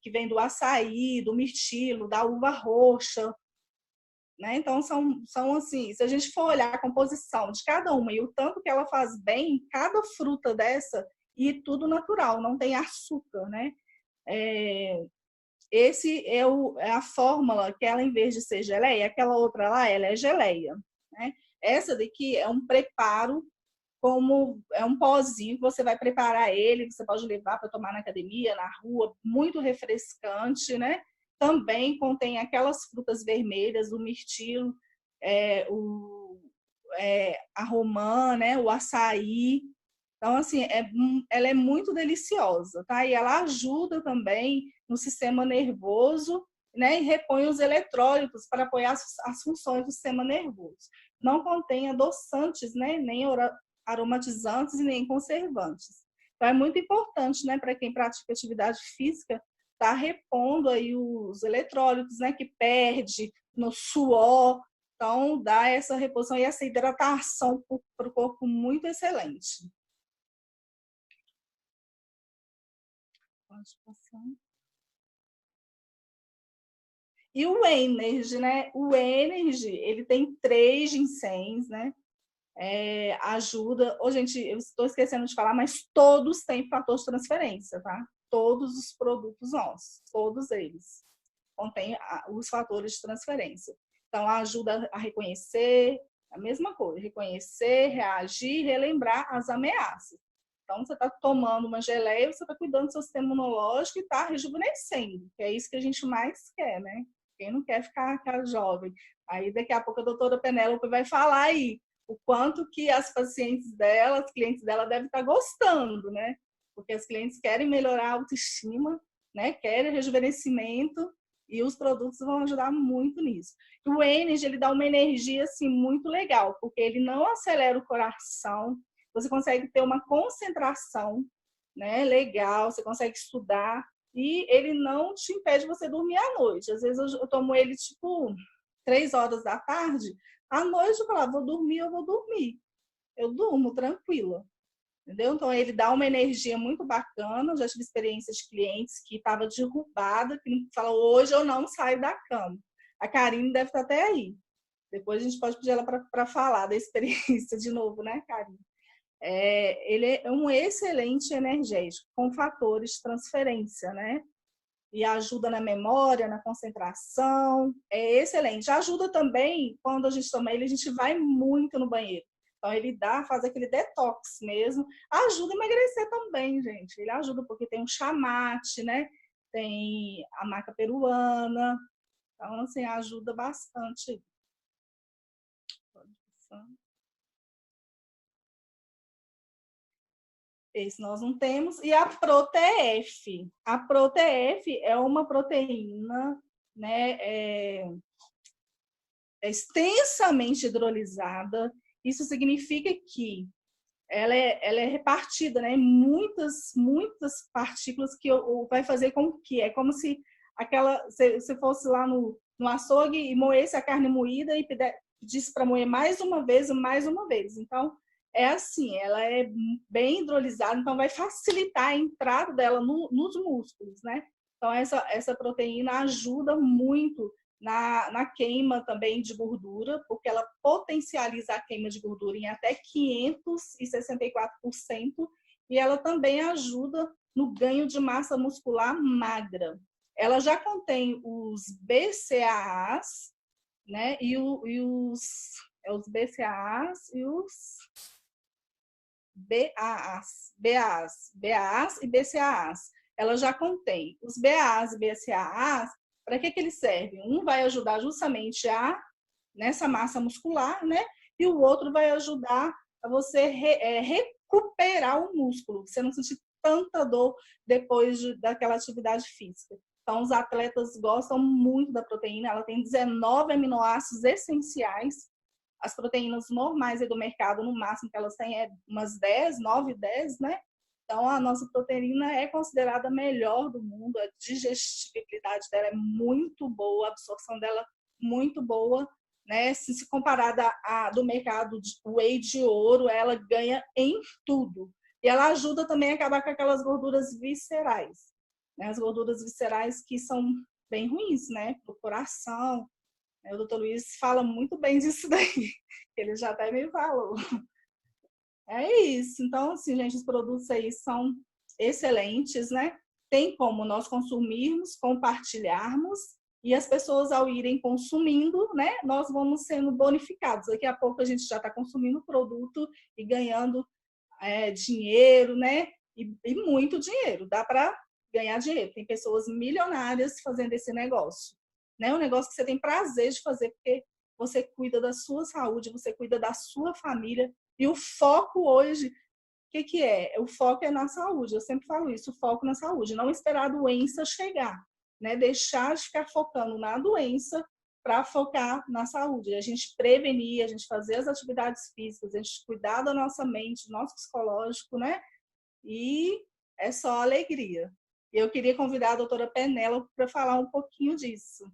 que vêm do açaí, do mirtilo, da uva roxa, né? Então, são assim, se a gente for olhar a composição de cada uma e o tanto que ela faz bem, cada fruta dessa, e tudo natural, não tem açúcar, né? Esse é a fórmula que ela, em vez de ser geleia, aquela outra lá, ela é geleia, né? Essa daqui é um preparo, como é um pozinho, você vai preparar ele, você pode levar para tomar na academia, na rua, muito refrescante, né? Também contém aquelas frutas vermelhas, o mirtilo, a romã, né? O açaí. Então, assim, ela é muito deliciosa, tá? E ela ajuda também no sistema nervoso, né? E repõe os eletrólitos para apoiar as funções do sistema nervoso. Não contém adoçantes, né? Nem aromatizantes e nem conservantes. Então, é muito importante, né? Para quem pratica atividade física, tá repondo aí os eletrólitos, né? Que perde no suor. Então, dá essa reposição e essa hidratação para o corpo muito excelente. E o Energy, né? O Energy, ele tem 3 ginséns, né? Ajuda. Gente, eu estou esquecendo de falar, mas todos têm fator de transferência, tá? Todos os produtos nossos, todos eles contêm os fatores de transferência. Então, ajuda a reconhecer, a mesma coisa, reconhecer, reagir, relembrar as ameaças. Então, você está tomando uma geleia, você está cuidando do seu sistema imunológico e está rejuvenescendo, que é isso que a gente mais quer, né? Quem não quer ficar jovem? Aí, daqui a pouco, a doutora Penélope vai falar aí o quanto que as pacientes dela, as clientes dela devem estar gostando, né? Porque as clientes querem melhorar a autoestima, né? Querem rejuvenescimento e os produtos vão ajudar muito nisso. E o Energy, ele dá uma energia, assim, muito legal, porque ele não acelera o coração, você consegue ter uma concentração, né, legal, você consegue estudar e ele não te impede de você dormir à noite. Às vezes eu tomo ele tipo 3 horas da tarde, à noite eu falo, vou dormir, eu vou dormir. Eu durmo tranquila, entendeu? Então ele dá uma energia muito bacana. Eu já tive experiências de clientes que estavam derrubadas, que falam, hoje eu não saio da cama. A Karine deve estar até aí. Depois a gente pode pedir ela para falar da experiência de novo, né, Karine? Ele é um excelente energético, com fatores de transferência, né? E ajuda na memória, na concentração, é excelente. Ajuda também, quando a gente toma ele, a gente vai muito no banheiro. Então, ele faz aquele detox mesmo. Ajuda a emagrecer também, gente. Ele ajuda porque tem o chamate, né? Tem a maca peruana. Então, assim, ajuda bastante. Esse nós não temos. E a ProTF. A ProTF é uma proteína, né, extensamente hidrolisada. Isso significa que ela é repartida, né, em muitas partículas que vai fazer com que é como se você fosse lá no açougue e moesse a carne moída e pedisse para moer mais uma vez. Então, é assim, ela é bem hidrolisada, então vai facilitar a entrada dela nos músculos, né? Então, essa proteína ajuda muito na queima também de gordura, porque ela potencializa a queima de gordura em até 564%, e ela também ajuda no ganho de massa muscular magra. Ela já contém os BCAAs, né? E os BCAAs e os BAAs e BCAAs, ela já contém os BAAs e BCAAs. Para que eles servem? Um vai ajudar justamente nessa massa muscular, né? E o outro vai ajudar a você recuperar o músculo, você não sentir tanta dor depois daquela atividade física. Então, os atletas gostam muito da proteína, ela tem 19 aminoácidos essenciais. As proteínas normais do mercado, no máximo que elas têm é umas 10, 9, 10, né? Então, a nossa proteína é considerada a melhor do mundo, a digestibilidade dela é muito boa, a absorção dela muito boa, né? Se comparada à do mercado de whey de ouro, ela ganha em tudo. E ela ajuda também a acabar com aquelas gorduras viscerais, né? As gorduras viscerais que são bem ruins, né? Para o coração. O doutor Luiz fala muito bem disso daí, ele já até me falou. É isso. Então, assim, gente, os produtos aí são excelentes, né? Tem como nós consumirmos, compartilharmos, e as pessoas, ao irem consumindo, né, nós vamos sendo bonificados. Daqui a pouco a gente já está consumindo o produto e ganhando dinheiro, né? E muito dinheiro. Dá para ganhar dinheiro. Tem pessoas milionárias fazendo esse negócio. Né? Um negócio que você tem prazer de fazer, porque você cuida da sua saúde, você cuida da sua família. E o foco hoje, o que é? O foco é na saúde. Eu sempre falo isso, o foco na saúde. Não esperar a doença chegar. Né? Deixar de ficar focando na doença para focar na saúde. A gente prevenir, a gente fazer as atividades físicas, a gente cuidar da nossa mente, do nosso psicológico, né? E é só alegria. Eu queria convidar a doutora Penélope para falar um pouquinho disso.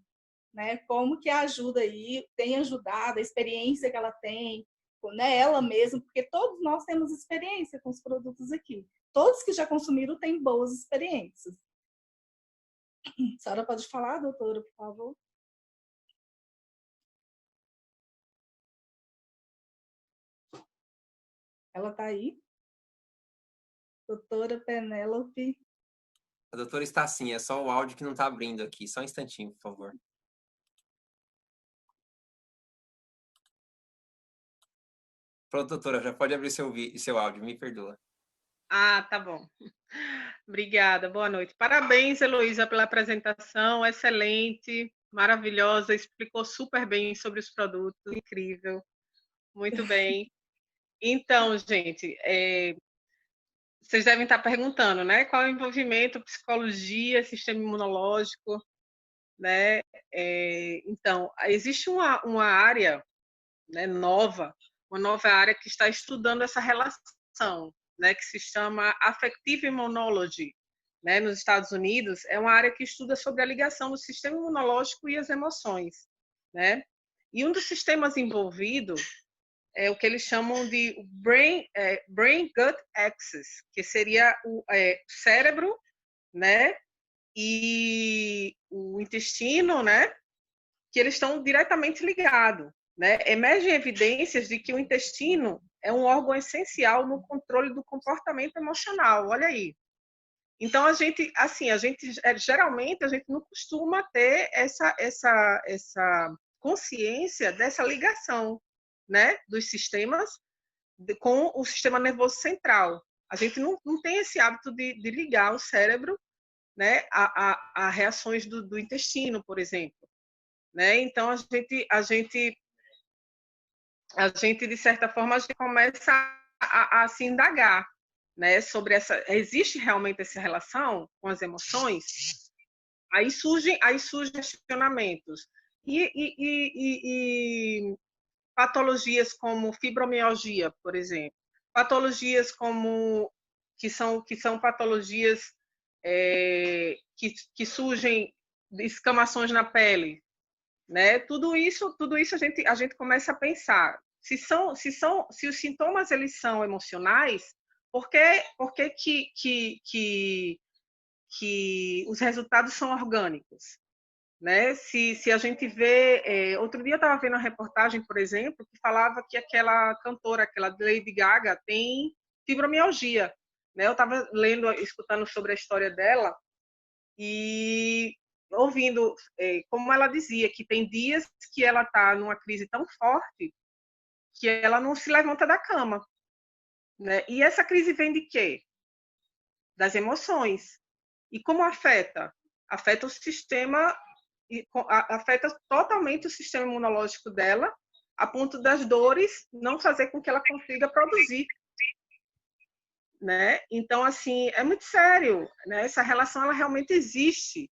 Né? Como que ajuda aí, tem ajudado, a experiência que ela tem, né? Ela mesma, porque todos nós temos experiência com os produtos aqui. Todos que já consumiram têm boas experiências. A senhora pode falar, doutora, por favor? Ela está aí? Doutora Penélope. A doutora está sim, é só o áudio que não está abrindo aqui. Só um instantinho, por favor. Pronto, doutora, já pode abrir seu áudio, me perdoa. Ah, tá bom. Obrigada, boa noite. Parabéns, Heloísa, pela apresentação, excelente, maravilhosa, explicou super bem sobre os produtos, incrível, muito bem. Então, gente, vocês devem estar perguntando, né? Qual é o envolvimento, psicologia, sistema imunológico, né? Então, existe uma área, né, uma nova área que está estudando essa relação, né, que se chama Affective Immunology, né, nos Estados Unidos. É uma área que estuda sobre a ligação do sistema imunológico e as emoções, né? E um dos sistemas envolvidos é o que eles chamam de Brain-Gut Axis, que seria o cérebro, né, e o intestino, né, que eles estão diretamente ligados. Né? Emergem evidências de que o intestino é um órgão essencial no controle do comportamento emocional. Olha aí. Então, geralmente, a gente não costuma ter essa consciência dessa ligação, né, dos sistemas com o sistema nervoso central. A gente não tem esse hábito de ligar o cérebro, né, a reações do intestino, por exemplo. Né? Então, a gente, de certa forma, a gente começa a se indagar, né, sobre existe realmente essa relação com as emoções? Aí surgem questionamentos. E patologias como fibromialgia, por exemplo, patologias que são patologias que surgem de escamações na pele, né? Tudo isso a gente começa a pensar. Se os sintomas eles são emocionais, por que os resultados são orgânicos? Né? Se a gente vê... outro dia eu estava vendo uma reportagem, por exemplo, que falava que aquela cantora, aquela Lady Gaga, tem fibromialgia. Né? Eu estava escutando sobre a história dela e ouvindo como ela dizia, que tem dias que ela está numa crise tão forte que ela não se levanta da cama. Né? E essa crise vem de quê? Das emoções. E como afeta? Afeta o sistema, afeta totalmente o sistema imunológico dela, a ponto das dores não fazer com que ela consiga produzir. Né? Então, assim, é muito sério, né? Essa relação, ela realmente existe,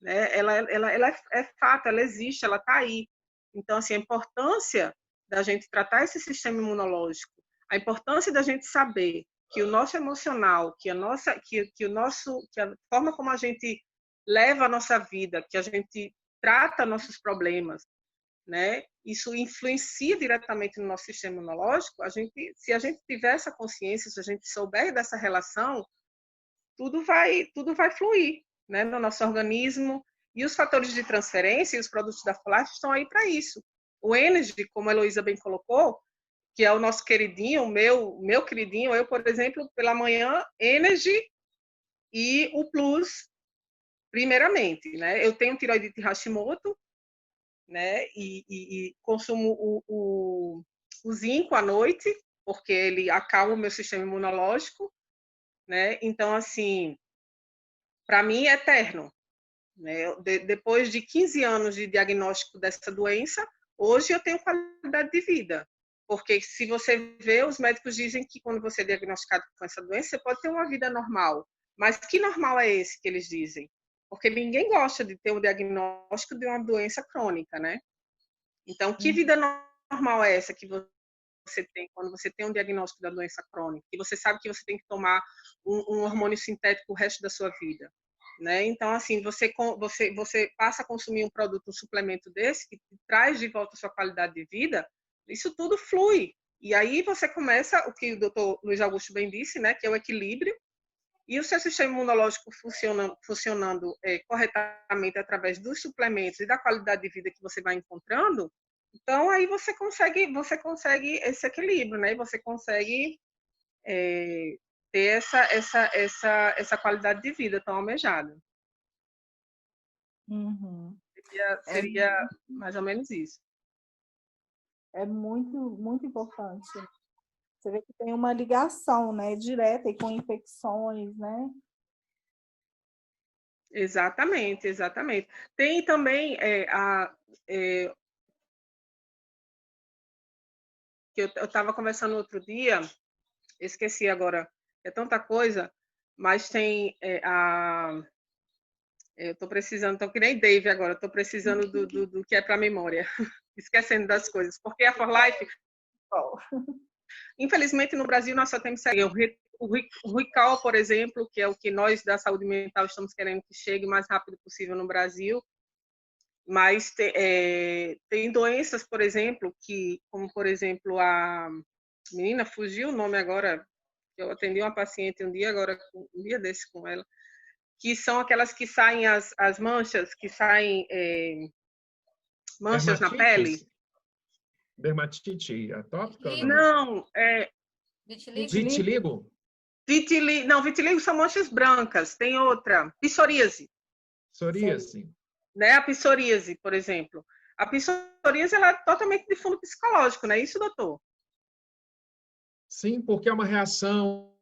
né? Ela é fato, ela existe, ela está aí. Então, assim, a importância da gente tratar esse sistema imunológico, a importância da gente saber que o nosso emocional, que a forma como a gente leva a nossa vida, que a gente trata nossos problemas, né? Isso influencia diretamente no nosso sistema imunológico. Se a gente tiver essa consciência, se a gente souber dessa relação, tudo vai fluir, né, no nosso organismo. E os fatores de transferência e os produtos da ForLife estão aí para isso. O Energy, como a Heloísa bem colocou, que é o nosso queridinho, o meu queridinho, eu, por exemplo, pela manhã, Energy e o Plus, primeiramente, né? Eu tenho tiroidite Hashimoto, né? E consumo o zinco à noite, porque ele acalma o meu sistema imunológico, né? Então, assim, para mim é eterno, né? Depois de 15 anos de diagnóstico dessa doença, hoje eu tenho qualidade de vida, porque se você vê, os médicos dizem que quando você é diagnosticado com essa doença, você pode ter uma vida normal, mas que normal é esse que eles dizem? Porque ninguém gosta de ter um diagnóstico de uma doença crônica, né? Então, que vida normal é essa que você tem quando você tem um diagnóstico da doença crônica? E você sabe que você tem que tomar um hormônio sintético o resto da sua vida, né? Então, assim, você passa a consumir um produto, um suplemento desse, que traz de volta a sua qualidade de vida, isso tudo flui. E aí você começa, o que o doutor Luiz Augusto bem disse, né? Que é o equilíbrio. E o seu sistema imunológico funcionando corretamente através dos suplementos e da qualidade de vida que você vai encontrando, então aí você consegue esse equilíbrio, né? E você consegue ter essa qualidade de vida tão almejada. Uhum. Seria mais ou menos isso. É muito, muito importante. Você vê que tem uma ligação, né, direta e com infecções, né? Exatamente, exatamente. Tem também que eu estava conversando outro dia, esqueci agora, é tanta coisa, mas tem eu estou precisando, estou que nem Dave agora, estou precisando do que é para a memória, esquecendo das coisas, porque a ForLife, infelizmente no Brasil nós só temos o Recall, por exemplo, que é o que nós da saúde mental estamos querendo que chegue o mais rápido possível no Brasil, mas tem doenças, por exemplo, como por exemplo a menina, fugiu o nome agora, eu atendi uma paciente um dia desse com ela, que são aquelas que saem as manchas, que saem manchas na pele. Dermatite atópica? Não, vitiligo? Não, vitiligo são manchas brancas. Tem outra, psoríase. Psoríase. Né? A psoríase, por exemplo. A psoríase ela é totalmente de fundo psicológico, não é isso, doutor? Sim, porque é uma reação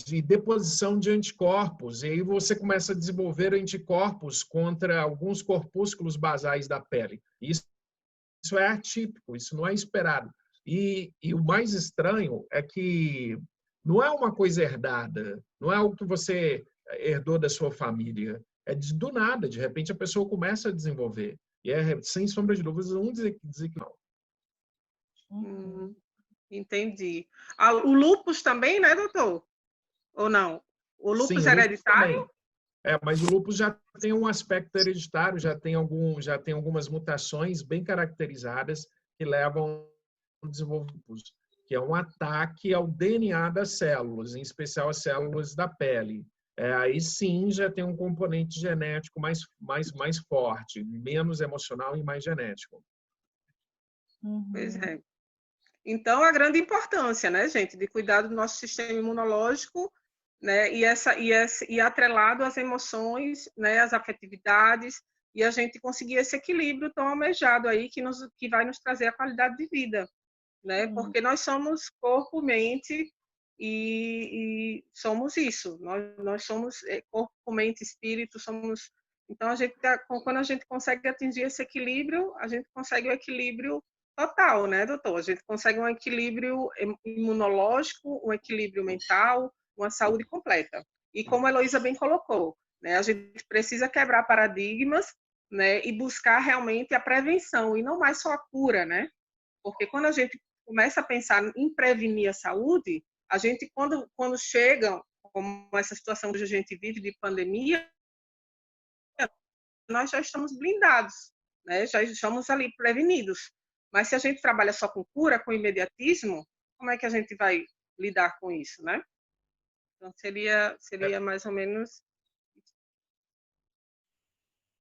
de deposição de anticorpos, e aí você começa a desenvolver anticorpos contra alguns corpúsculos basais da pele. Isso é atípico, isso não é esperado. E o mais estranho é que não é uma coisa herdada, não é algo que você herdou da sua família. É do nada, de repente a pessoa começa a desenvolver. E sem sombra de dúvidas, um desequilíbrio. Entendi. O lúpus também, né, doutor? Ou não? O lúpus hereditário? Mas o lúpus já tem um aspecto hereditário, já tem algumas mutações bem caracterizadas que levam ao desenvolvimento, que é um ataque ao DNA das células, em especial as células da pele. Aí sim já tem um componente genético mais forte, menos emocional e mais genético. Pois é. Então, a grande importância, né, gente, de cuidar do nosso sistema imunológico, né, e atrelado às emoções, né, às afetividades, e a gente conseguir esse equilíbrio tão almejado aí que vai nos trazer a qualidade de vida, né, porque nós somos corpo, mente e somos isso. Nós somos corpo, mente, espírito, somos. Então, quando a gente consegue atingir esse equilíbrio, a gente consegue o equilíbrio total, né, doutor? A gente consegue um equilíbrio imunológico, um equilíbrio mental, uma saúde completa. E como a Heloísa bem colocou, né, a gente precisa quebrar paradigmas, né, e buscar realmente a prevenção e não mais só a cura, né? Porque quando a gente começa a pensar em prevenir a saúde, a gente, quando chega, como essa situação que a gente vive de pandemia, nós já estamos blindados, né? Já estamos ali prevenidos. Mas se a gente trabalha só com cura, com imediatismo, como é que a gente vai lidar com isso, né? Então, seria mais ou menos...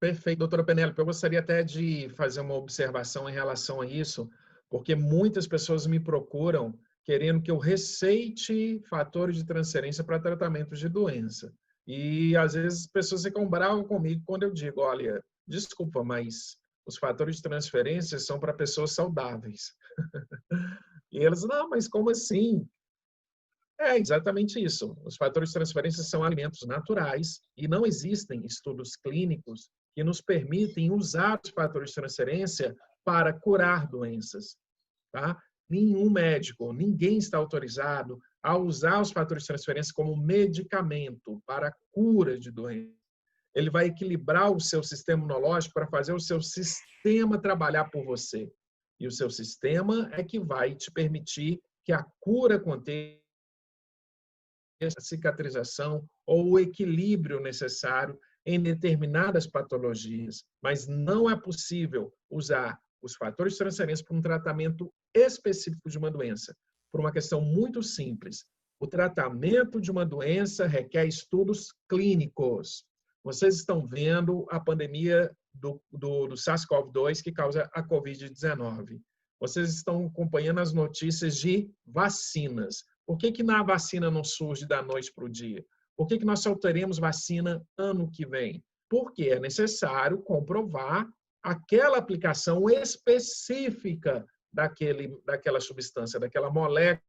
Perfeito, doutora Penélope. Eu gostaria até de fazer uma observação em relação a isso, porque muitas pessoas me procuram querendo que eu receite fatores de transferência para tratamento de doença. E, às vezes, as pessoas ficam bravas comigo quando eu digo, olha, desculpa, mas os fatores de transferência são para pessoas saudáveis. E eles, não, mas como assim? É exatamente isso. Os fatores de transferência são alimentos naturais e não existem estudos clínicos que nos permitem usar os fatores de transferência para curar doenças. Tá? Nenhum médico, ninguém está autorizado a usar os fatores de transferência como medicamento para a cura de doenças. Ele vai equilibrar o seu sistema imunológico para fazer o seu sistema trabalhar por você. E o seu sistema é que vai te permitir que a cura aconteça, a cicatrização ou o equilíbrio necessário em determinadas patologias. Mas não é possível usar os fatores de transferência para um tratamento específico de uma doença, por uma questão muito simples. O tratamento de uma doença requer estudos clínicos. Vocês estão vendo a pandemia do SARS-CoV-2 que causa a COVID-19. Vocês estão acompanhando as notícias de vacinas. Por que na vacina não surge da noite para o dia? Por que nós só teremos vacina ano que vem? Porque é necessário comprovar aquela aplicação específica daquela substância, daquela molécula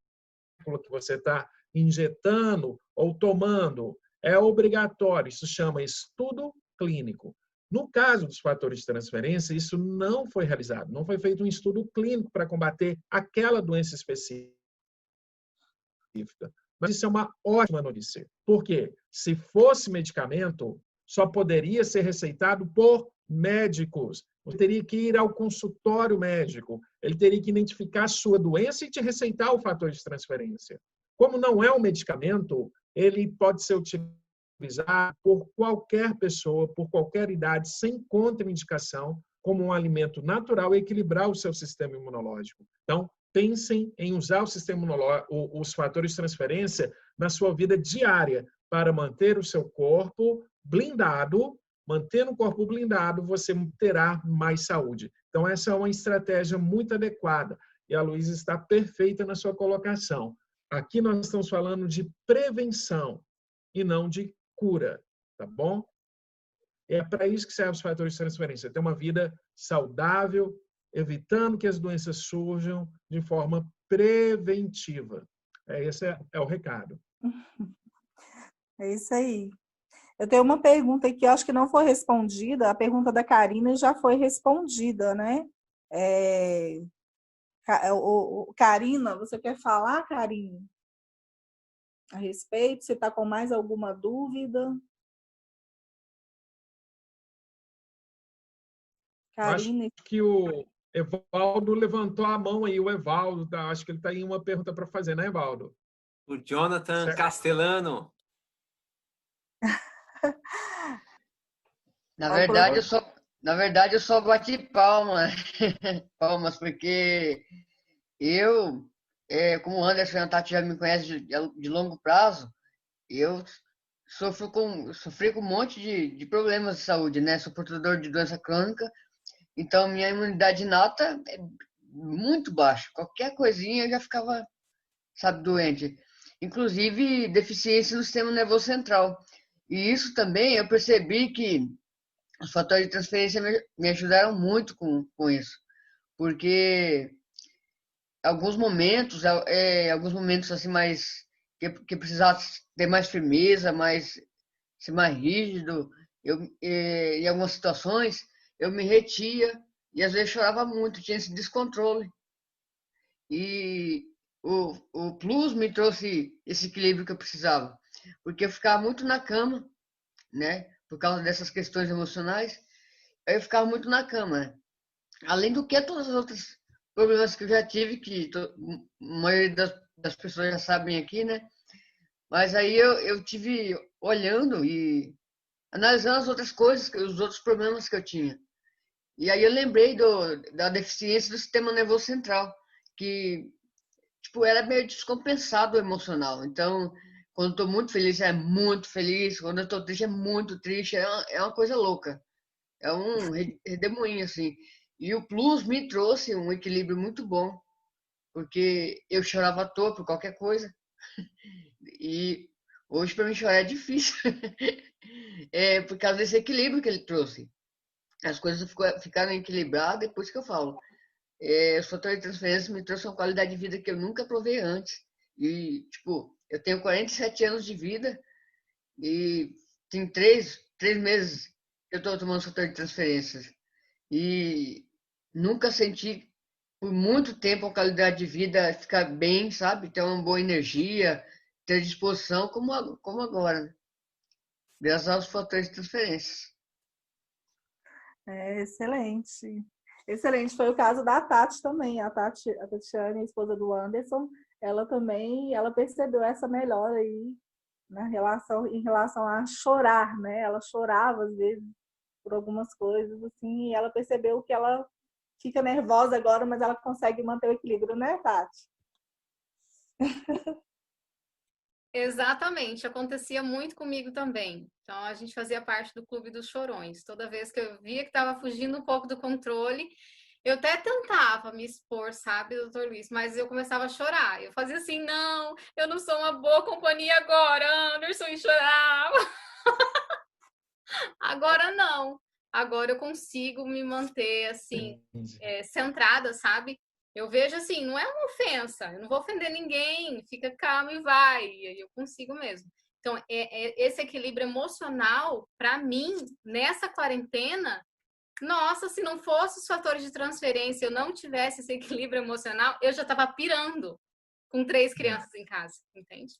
que você está injetando ou tomando. É obrigatório, isso chama estudo clínico. No caso dos fatores de transferência, isso não foi realizado, não foi feito um estudo clínico para combater aquela doença específica. Mas isso é uma ótima notícia. Por quê? Se fosse medicamento, só poderia ser receitado por médicos. Você teria que ir ao consultório médico. Ele teria que identificar a sua doença e te receitar o fator de transferência. Como não é um medicamento, ele pode ser utilizado por qualquer pessoa, por qualquer idade, sem contraindicação, como um alimento natural e equilibrar o seu sistema imunológico. Então, pensem em usar o sistema imunológico, os fatores de transferência na sua vida diária para manter o seu corpo blindado. Mantendo o corpo blindado, você terá mais saúde. Então, essa é uma estratégia muito adequada. E a Luísa está perfeita na sua colocação. Aqui nós estamos falando de prevenção e não de cura, tá bom? É para isso que servem os fatores de transferência. Ter uma vida saudável, evitando que as doenças surjam de forma preventiva. Esse é o recado. É isso aí. Eu tenho uma pergunta aqui, eu acho que não foi respondida. A pergunta da Karina já foi respondida, né? Karina, você quer falar, Karina? A respeito? Você está com mais alguma dúvida? Karina. Acho que o Evaldo levantou a mão aí, o Evaldo. Acho que ele está em uma pergunta para fazer, né, Evaldo? O Jonathan Castellano. Na verdade, eu só bati palmas, porque eu, como o Anderson e a Tati já me conhecem de longo prazo, eu sofri com um monte de problemas de saúde, né? Sou portador de doença crônica, então minha imunidade inata é muito baixa. Qualquer coisinha eu já ficava, doente. Inclusive, deficiência no sistema nervoso central. E isso também eu percebi que os fatores de transferência me ajudaram muito com isso. Porque alguns momentos assim mais que precisava ter mais firmeza, ser mais rígido. Em algumas situações, eu me retia e às vezes chorava muito, tinha esse descontrole. E o Plus me trouxe esse equilíbrio que eu precisava, porque eu ficava muito na cama, né? Por causa dessas questões emocionais, eu ficava muito na cama, né? Além do que todos os outros problemas que eu já tive, que a maioria das pessoas já sabem aqui, né? Mas aí eu tive olhando e analisando as outras coisas, os outros problemas que eu tinha. E aí eu lembrei da deficiência do sistema nervoso central, que tipo, era meio descompensado o emocional. Então, quando eu estou muito feliz, é muito feliz. Quando eu estou triste, é muito triste. É uma coisa louca. É um redemoinho, assim. E o Plus me trouxe um equilíbrio muito bom, porque eu chorava à toa por qualquer coisa. E hoje, para mim, chorar é difícil. É por causa desse equilíbrio que ele trouxe. As coisas ficaram equilibradas depois que eu falo. Os fatores de transferência me trouxe uma qualidade de vida que eu nunca provei antes. E, tipo, eu tenho 47 anos de vida e tem 3 meses que eu estou tomando fator de transferências. E nunca senti, por muito tempo, a qualidade de vida ficar bem, sabe? Ter uma boa energia, ter disposição, como agora, né? Graças aos fatores de transferências. Excelente. Excelente. Foi o caso da Tati também. A Tatiane, a esposa do Anderson, ela também, ela percebeu essa melhora aí em relação a chorar, né? Ela chorava às vezes por algumas coisas, assim, e ela percebeu que ela fica nervosa agora, mas ela consegue manter o equilíbrio, né, Tati? Exatamente, acontecia muito comigo também. Então, a gente fazia parte do Clube dos Chorões. Toda vez que eu via que estava fugindo um pouco do controle, eu até tentava me expor, sabe, doutor Luiz? Mas eu começava a chorar. Eu fazia assim, não, eu não sou uma boa companhia agora, Anderson, e chorava. Agora não. Agora eu consigo me manter, assim, centrada, sabe? Eu vejo assim, não é uma ofensa, eu não vou ofender ninguém, fica calmo e vai, e aí eu consigo mesmo. Então, esse equilíbrio emocional, para mim, nessa quarentena, nossa, se não fosse os fatores de transferência, eu não tivesse esse equilíbrio emocional, eu já estava pirando com 3 crianças em casa, entende?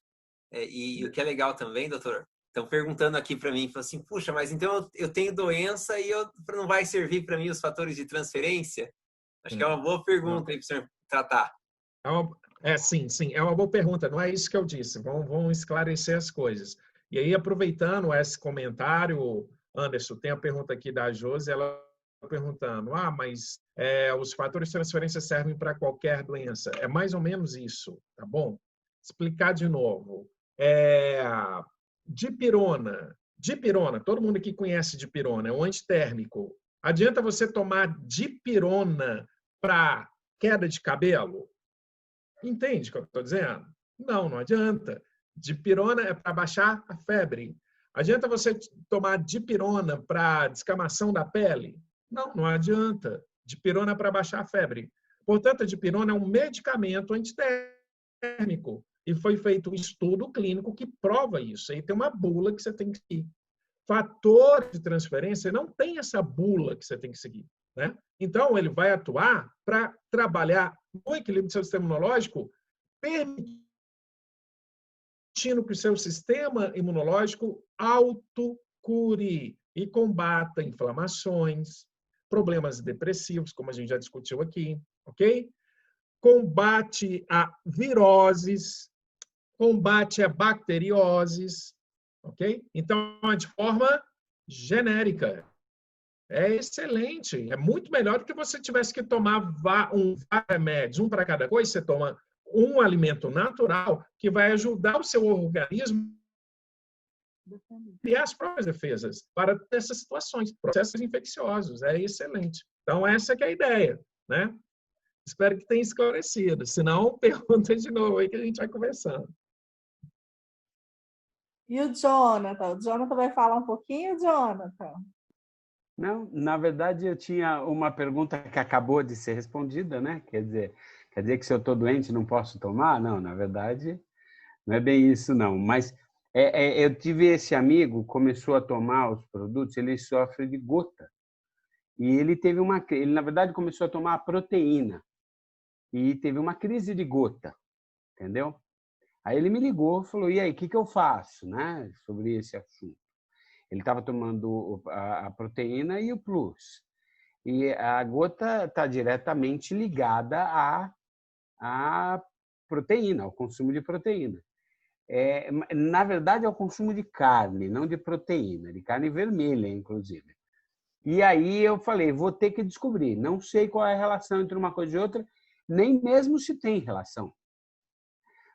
E o que é legal também, doutor, estão perguntando aqui para mim, falam assim, puxa, mas então eu tenho doença e não vai servir para mim os fatores de transferência? Acho que é uma boa pergunta aí para o senhor tratar. Sim, é uma boa pergunta. Não é isso que eu disse. Vamos esclarecer as coisas. E aí, aproveitando esse comentário, Anderson, tem a pergunta aqui da Josi, ela perguntando, mas os fatores de transferência servem para qualquer doença. É mais ou menos isso, tá bom? Explicar de novo. Dipirona, todo mundo aqui conhece dipirona, é um antitérmico. Adianta você tomar dipirona para queda de cabelo? Entende o que eu estou dizendo? Não adianta. Dipirona é para baixar a febre. Adianta você tomar dipirona para descamação da pele? Não adianta. Dipirona é para baixar a febre. Portanto, a dipirona é um medicamento antitérmico. E foi feito um estudo clínico que prova isso. Aí tem uma bula que você tem que seguir. Fator de transferência não tem essa bula que você tem que seguir, né? Então, ele vai atuar para trabalhar no equilíbrio do seu sistema imunológico, permitindo que o seu sistema imunológico autocure e combata inflamações, problemas depressivos, como a gente já discutiu aqui, ok? Combate a viroses, combate a bacterioses, ok? Então, de forma genérica. É excelente. É muito melhor do que você tivesse que tomar vários remédios, um para cada coisa. Você toma um alimento natural que vai ajudar o seu organismo a criar as próprias defesas para essas situações, processos infecciosos. É excelente. Então, essa que é a ideia, né? Espero que tenha esclarecido. Se não, pergunta de novo aí que a gente vai conversando. E o Jonathan? O Jonathan vai falar um pouquinho, Jonathan? Não, na verdade, eu tinha uma pergunta que acabou de ser respondida, né? Quer dizer que se eu estou doente não posso tomar? Não, na verdade, Não é bem isso, não. Mas eu tive esse amigo, começou a tomar os produtos, ele sofre de gota. E ele ele, na verdade, começou a tomar a proteína. E teve uma crise de gota, entendeu? Aí ele me ligou e falou, e aí, o que eu faço, né, sobre esse assunto? Ele estava tomando a proteína e o Plus. E a gota está diretamente ligada à proteína, ao consumo de proteína. Na verdade, ao consumo de carne, não de proteína, de carne vermelha, inclusive. E aí eu falei, vou ter que descobrir. Não sei qual é a relação entre uma coisa e outra, nem mesmo se tem relação.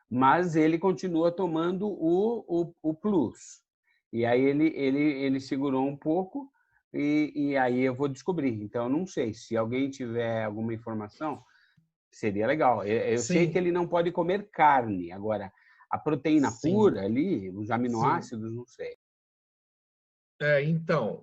Mas ele continua tomando o Plus. E aí ele segurou um pouco e aí eu vou descobrir. Então, eu não sei. Se alguém tiver alguma informação, seria legal. Eu sei que ele não pode comer carne. Agora, a proteína pura ali, os aminoácidos, não sei. Então,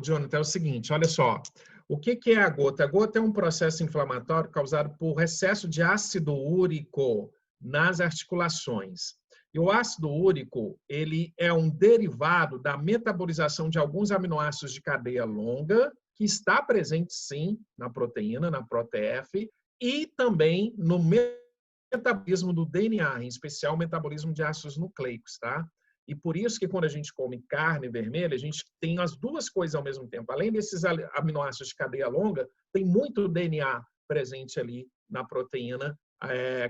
Jonathan, é o seguinte, olha só. O que é a gota? A gota é um processo inflamatório causado por excesso de ácido úrico nas articulações. E o ácido úrico, ele é um derivado da metabolização de alguns aminoácidos de cadeia longa, que está presente, sim, na proteína, na ProTF, e também no metabolismo do DNA, em especial o metabolismo de ácidos nucleicos, tá? E por isso que quando a gente come carne vermelha, a gente tem as duas coisas ao mesmo tempo. Além desses aminoácidos de cadeia longa, tem muito DNA presente ali na proteína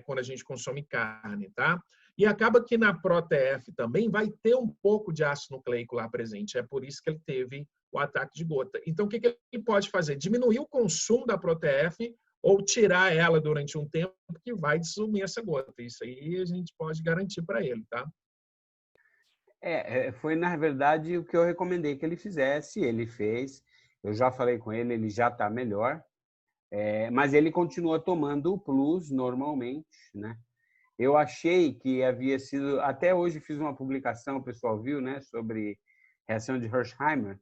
quando a gente consome carne, tá? E acaba que na ProTF também vai ter um pouco de ácido nucleico lá presente. É por isso que ele teve o ataque de gota. Então, o que ele pode fazer? Diminuir o consumo da ProTF ou tirar ela durante um tempo que vai dissumir essa gota. Isso aí a gente pode garantir para ele, tá? Foi, na verdade, o que eu recomendei que ele fizesse. Ele fez. Eu já falei com ele, ele já está melhor. Mas ele continua tomando o Plus normalmente, né? Eu achei que havia sido... Até hoje fiz uma publicação, o pessoal viu, né? Sobre reação de Hersheimer,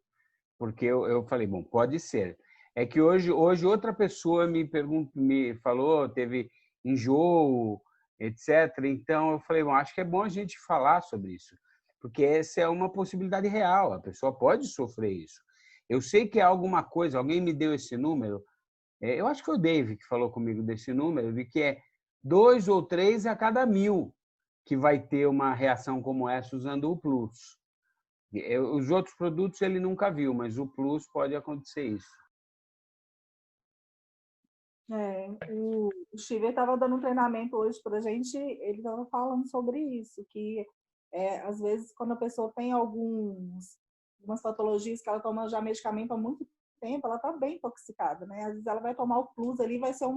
porque eu falei, bom, pode ser. É que hoje outra pessoa me falou, teve enjoo, etc. Então, eu falei, bom, acho que é bom a gente falar sobre isso, porque essa é uma possibilidade real, a pessoa pode sofrer isso. Eu sei que é alguma coisa, alguém me deu esse número, eu acho que foi o Dave que falou comigo desse número, de que é 2 ou 3 a cada 1000 que vai ter uma reação como essa usando o Plus. Os outros produtos ele nunca viu, mas o Plus pode acontecer isso. O Chiver estava dando um treinamento hoje para a gente, ele estava falando sobre isso, que às vezes quando a pessoa tem algumas patologias que ela toma já medicamento há muito tempo, ela está bem intoxicada, né? Às vezes ela vai tomar o Plus ali, vai ser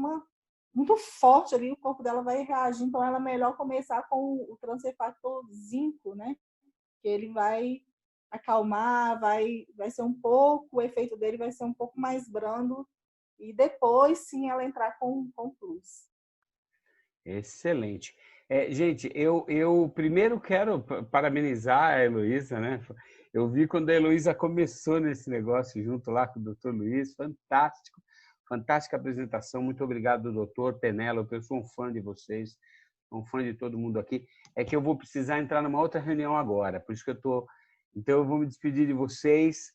muito forte ali, o corpo dela vai reagir, então ela é melhor começar com o Transcefactor Zinco, né? Que ele vai acalmar, vai ser o efeito dele vai ser um pouco mais brando, e depois sim ela entrar com Plus. Excelente. Gente, eu primeiro quero parabenizar a Heloísa, né? Eu vi quando a Heloísa começou nesse negócio junto lá com o Dr. Luiz, fantástico. Fantástica apresentação, muito obrigado, doutor Penélope, eu sou um fã de vocês, um fã de todo mundo aqui. É que eu vou precisar entrar numa outra reunião agora, por isso que então eu vou me despedir de vocês.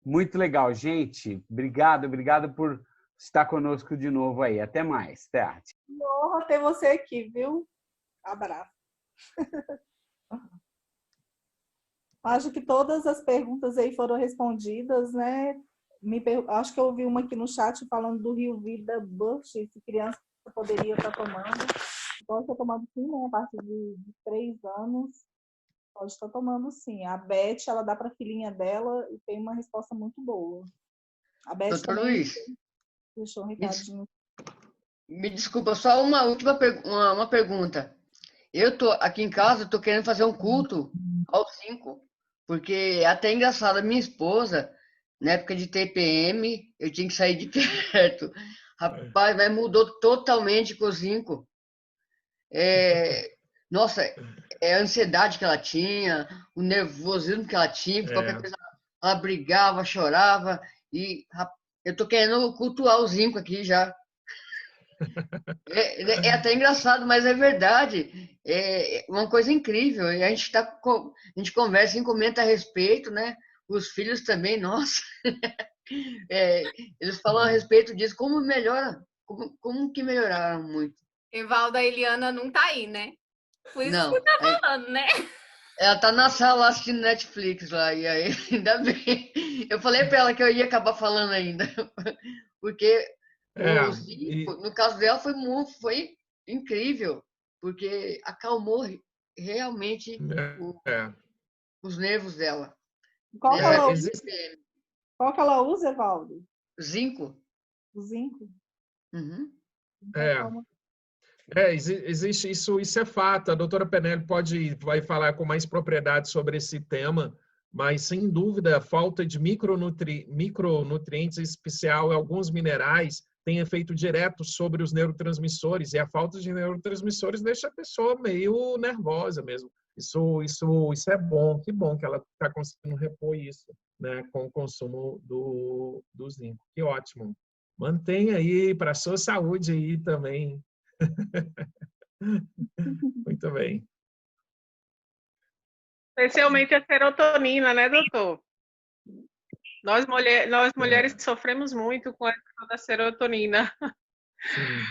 Muito legal, gente, obrigado por estar conosco de novo aí, até mais, Tati. Honra ter você aqui, viu? Abraço. Acho que todas as perguntas aí foram respondidas, né? Acho que eu ouvi uma aqui no chat falando do Rio Vida Bush, se criança poderia estar tomando. Pode estar tomando sim, né? A partir de 3 anos. Pode estar tomando sim. A Beth, ela dá para a filhinha dela e tem uma resposta muito boa. A Beth Doutor Luiz, deixou um recadinho. Me desculpa, só uma última uma pergunta. Eu tô aqui em casa, tô querendo fazer um culto aos 5, porque é até engraçado, minha esposa, na época de TPM, eu tinha que sair de perto. Rapaz, mas mudou totalmente com os 5. Nossa, a ansiedade que ela tinha, o nervosismo que ela tinha, qualquer coisa, ela brigava, chorava, e eu tô querendo cultuar os 5 aqui já. É até engraçado, mas é verdade. É uma coisa incrível. E a gente conversa e comenta a respeito, né? Os filhos também, nossa. Eles falam a respeito disso, como melhora, como que melhoraram muito. Evalda, a Eliana não tá aí, né? Por isso que Não, você tá falando, né? ela tá na sala assistindo Netflix lá, e aí, ainda bem. Eu falei para ela que eu ia acabar falando ainda, porque no caso dela foi incrível, porque acalmou realmente os nervos dela. Qual que ela usa, Evaldo? Zinco. O zinco? Uhum. Existe isso é fato. A doutora Penelli vai falar com mais propriedade sobre esse tema, mas sem dúvida a falta de micronutrientes, em especial em alguns minerais, tem efeito direto sobre os neurotransmissores, e a falta de neurotransmissores deixa a pessoa meio nervosa mesmo. Isso é bom, que bom que ela está conseguindo repor isso, né, com o consumo do zinco. Que ótimo. Mantenha aí para a sua saúde aí também. Muito bem. Especialmente a serotonina, né, doutor? Nós mulheres sofremos muito com a questão da serotonina. Sim.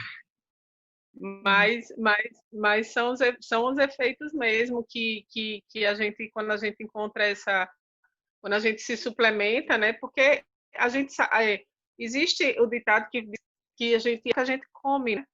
Mas são os efeitos mesmo que a gente, quando a gente encontra quando a gente se suplementa, né? Porque a gente existe o ditado que a gente come, né?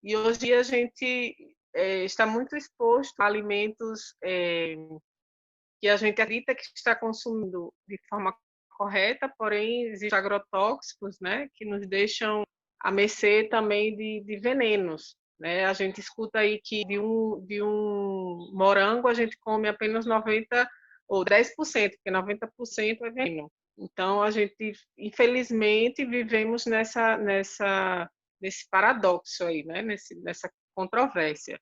E hoje a gente está muito exposto a alimentos que a gente acredita que está consumindo de forma correta, porém existem agrotóxicos, né? Que nos deixam à mercê também de venenos. Né? A gente escuta aí que de um morango a gente come apenas 90% ou 10%, porque 90% é veneno. Então, a gente, infelizmente, vivemos nesse paradoxo aí, né? Nessa controvérsia.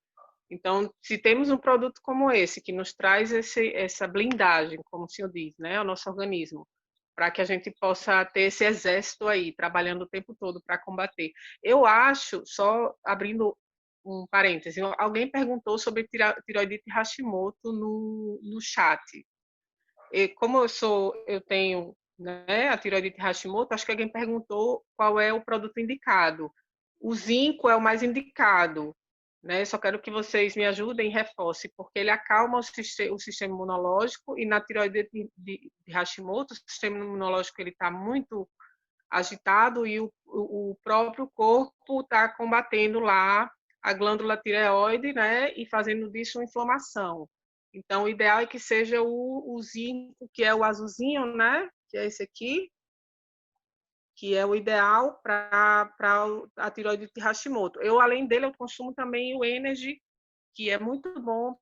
Então, se temos um produto como esse, que nos traz essa blindagem, como o senhor diz, né? Ao nosso organismo, para que a gente possa ter esse exército aí, trabalhando o tempo todo para combater. Eu acho, só abrindo um parêntese, alguém perguntou sobre tireoidite Hashimoto no chat. E como eu tenho, né, a tireoidite Hashimoto, acho que alguém perguntou qual é o produto indicado. O zinco é o mais indicado, né? Só quero que vocês me ajudem e reforcem, porque ele acalma o sistema imunológico, e na tireoidite de Hashimoto, o sistema imunológico ele está muito agitado e o próprio corpo está combatendo lá a glândula tireoide, né, e fazendo disso uma inflamação. Então, o ideal é que seja o zinco, que é o azulzinho, né, que é esse aqui, que é o ideal para a tireoidite Hashimoto. Eu, além dele, eu consumo também o Energy, que é muito bom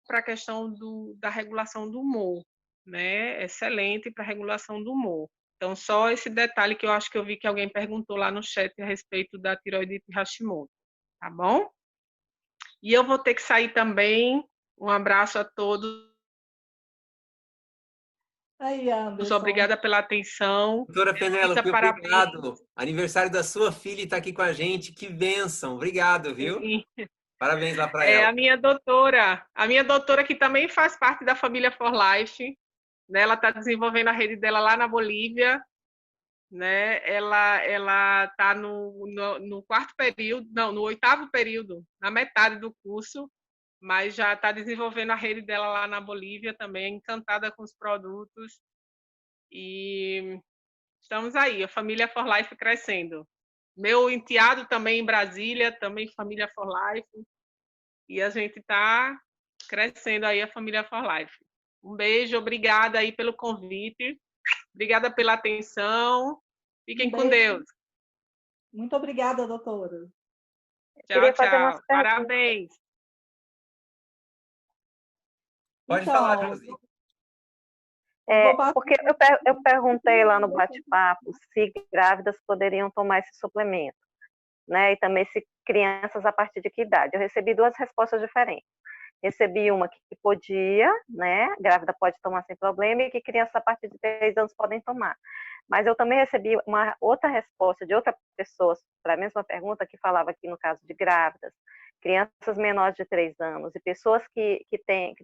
para a questão da regulação do humor, né? Excelente para a regulação do humor. Então, só esse detalhe que eu acho que eu vi que alguém perguntou lá no chat a respeito da tireoidite Hashimoto, tá bom? E eu vou ter que sair também. Um abraço a todos. Aí, Anderson. Obrigada pela atenção. Doutora Penélope, obrigado. Aniversário da sua filha está aqui com a gente. Que bênção. Obrigado, viu? Sim. Parabéns lá para ela. A minha doutora que também faz parte da família For Life, né? Ela está desenvolvendo a rede dela lá na Bolívia, né? Ela está no quarto período, não, no 8º período, na metade do curso, mas já está desenvolvendo a rede dela lá na Bolívia também, encantada com os produtos. E estamos aí, a família For Life crescendo. Meu enteado também em Brasília, também família For Life. E a gente está crescendo aí a família For Life. Um beijo, obrigada aí pelo convite. Obrigada pela atenção. Fiquem com Deus. Muito obrigada, doutora. Tchau, tchau. Parabéns. Pode falar, Josi. Porque eu perguntei lá no bate-papo se grávidas poderiam tomar esse suplemento, né? E também se crianças a partir de que idade. Eu recebi 2 respostas diferentes. Recebi uma que podia, né? Grávida pode tomar sem problema e que crianças a partir de 3 anos podem tomar. Mas eu também recebi uma outra resposta de outra pessoa para a mesma pergunta, que falava aqui no caso de grávidas, crianças menores de 3 anos e pessoas que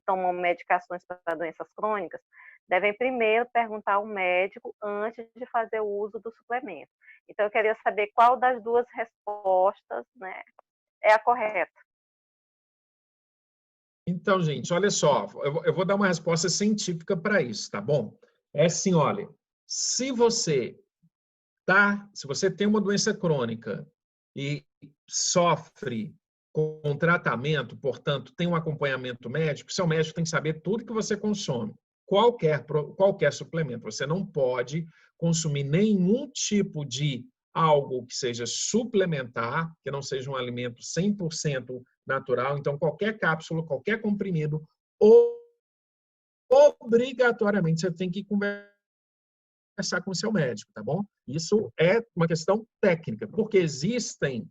tomam medicações para doenças crônicas, devem primeiro perguntar ao médico antes de fazer o uso do suplemento. Então, eu queria saber qual das duas respostas, né, é a correta. Então, gente, olha só, eu vou dar uma resposta científica para isso, tá bom? É assim, olha, se você tem uma doença crônica e sofre com tratamento, portanto, tem um acompanhamento médico, seu médico tem que saber tudo que você consome, qualquer suplemento. Você não pode consumir nenhum tipo de algo que seja suplementar, que não seja um alimento 100% natural. Então, qualquer cápsula, qualquer comprimido, obrigatoriamente você tem que conversar com o seu médico, tá bom? Isso é uma questão técnica, porque existem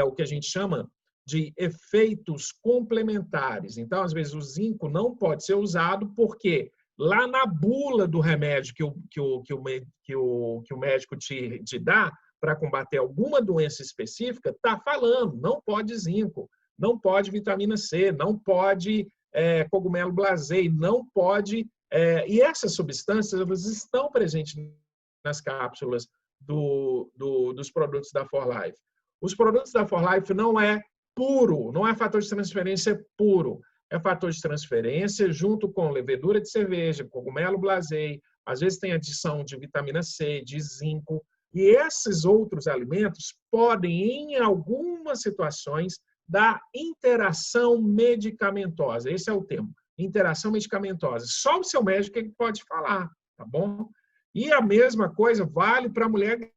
o que a gente chama de efeitos complementares. Então, às vezes, o zinco não pode ser usado porque lá na bula do remédio que o médico te dá para combater alguma doença específica, está falando, não pode zinco, não pode vitamina C, não pode cogumelo blasei, não pode... e essas substâncias, elas estão presentes nas cápsulas dos produtos da 4Life. Os produtos da 4Life não é puro, não é fator de transferência puro. É fator de transferência junto com levedura de cerveja, cogumelo blasei, às vezes tem adição de vitamina C, de zinco, e esses outros alimentos podem, em algumas situações, dar interação medicamentosa. Esse é o termo, interação medicamentosa. Só o seu médico é que pode falar, tá bom? E a mesma coisa vale para a mulher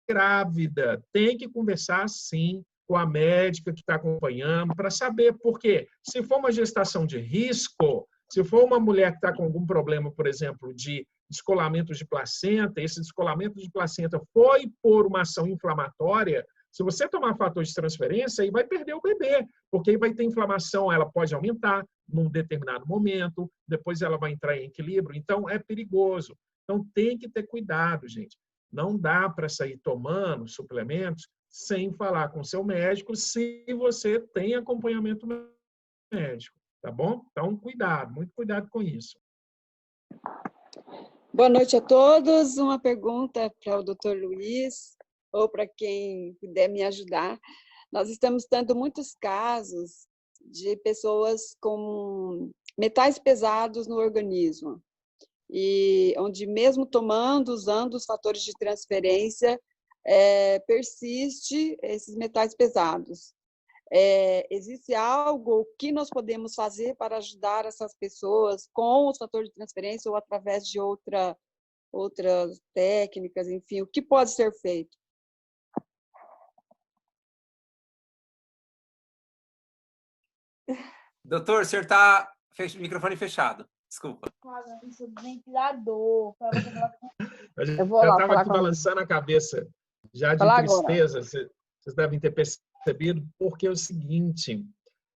grávida. Tem que conversar, sim, com a médica que está acompanhando, para saber por quê. Se for uma gestação de risco, se for uma mulher que está com algum problema, por exemplo, de descolamento de placenta, esse descolamento de placenta foi por uma ação inflamatória, se você tomar fator de transferência, aí vai perder o bebê, porque aí vai ter inflamação, ela pode aumentar num determinado momento, depois ela vai entrar em equilíbrio, então é perigoso. Então tem que ter cuidado, gente. Não dá para sair tomando suplementos sem falar com seu médico, se você tem acompanhamento médico, tá bom? Então, cuidado, muito cuidado com isso. Boa noite a todos. Uma pergunta para o Dr. Luiz, ou para quem puder me ajudar. Nós estamos tendo muitos casos de pessoas com metais pesados no organismo, e onde mesmo usando os fatores de transferência, persiste esses metais pesados. Existe algo que nós podemos fazer para ajudar essas pessoas com os fatores de transferência ou através de outras técnicas, enfim, o que pode ser feito? Doutor, o senhor está microfone fechado. Desculpa. Ventilador. Eu estava aqui balançando a cabeça já de tristeza. Vocês devem ter percebido, porque é o seguinte,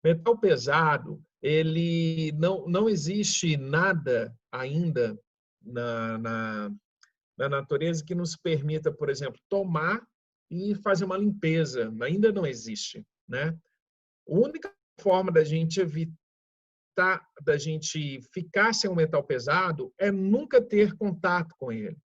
metal pesado, ele não existe nada ainda na natureza que nos permita, por exemplo, tomar e fazer uma limpeza. Ainda não existe, né? A única forma da gente evitar, da gente ficar sem um metal pesado, é nunca ter contato com ele.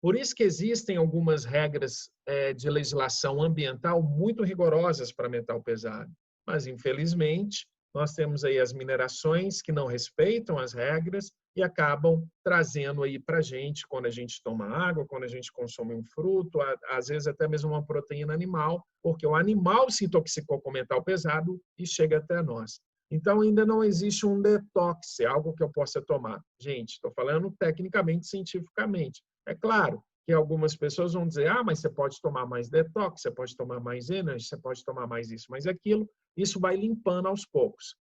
Por isso que existem algumas regras de legislação ambiental muito rigorosas para metal pesado. Mas, infelizmente, nós temos aí as minerações que não respeitam as regras e acabam trazendo aí para a gente, quando a gente toma água, quando a gente consome um fruto, às vezes até mesmo uma proteína animal, porque o animal se intoxicou com metal pesado e chega até nós. Então, ainda não existe um detox, algo que eu possa tomar. Gente, estou falando tecnicamente, cientificamente. É claro que algumas pessoas vão dizer, mas você pode tomar mais detox, você pode tomar mais energy, você pode tomar mais isso, mais aquilo. Isso vai limpando aos poucos.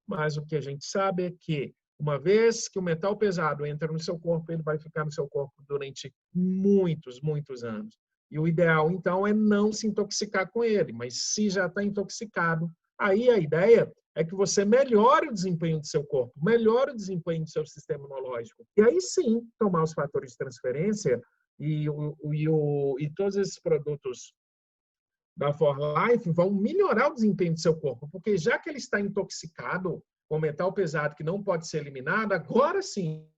Mas o que a gente sabe é que, uma vez que o metal pesado entra no seu corpo, ele vai ficar no seu corpo durante muitos, muitos anos. E o ideal, então, é não se intoxicar com ele. Mas se já está intoxicado, Aí a ideia é que você melhore o desempenho do seu corpo, melhore o desempenho do seu sistema imunológico. E aí sim, tomar os fatores de transferência e todos esses produtos da For Life vão melhorar o desempenho do seu corpo, porque já que ele está intoxicado com metal pesado que não pode ser eliminado, agora sim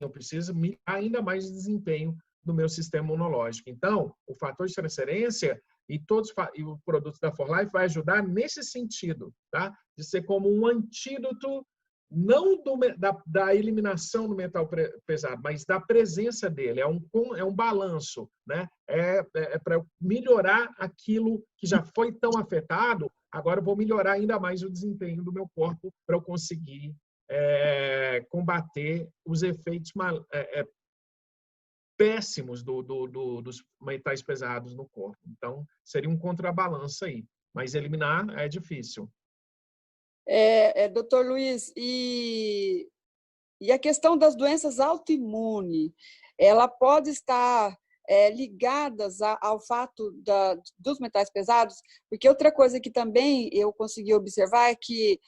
eu preciso melhorar ainda mais o desempenho do meu sistema imunológico. Então, o fator de transferência e os produtos da For Life vai ajudar nesse sentido, tá? De ser como um antídoto, não da eliminação do metal pesado, mas da presença dele. É um balanço, né? É para melhorar aquilo que já foi tão afetado, agora eu vou melhorar ainda mais o desempenho do meu corpo para eu conseguir combater os efeitos péssimos dos metais pesados no corpo. Então, seria um contrabalanço aí. Mas eliminar é difícil. Doutor Luiz, e a questão das doenças autoimunes, ela pode estar ligadas ao fato dos metais pesados? Porque outra coisa que também eu consegui observar é que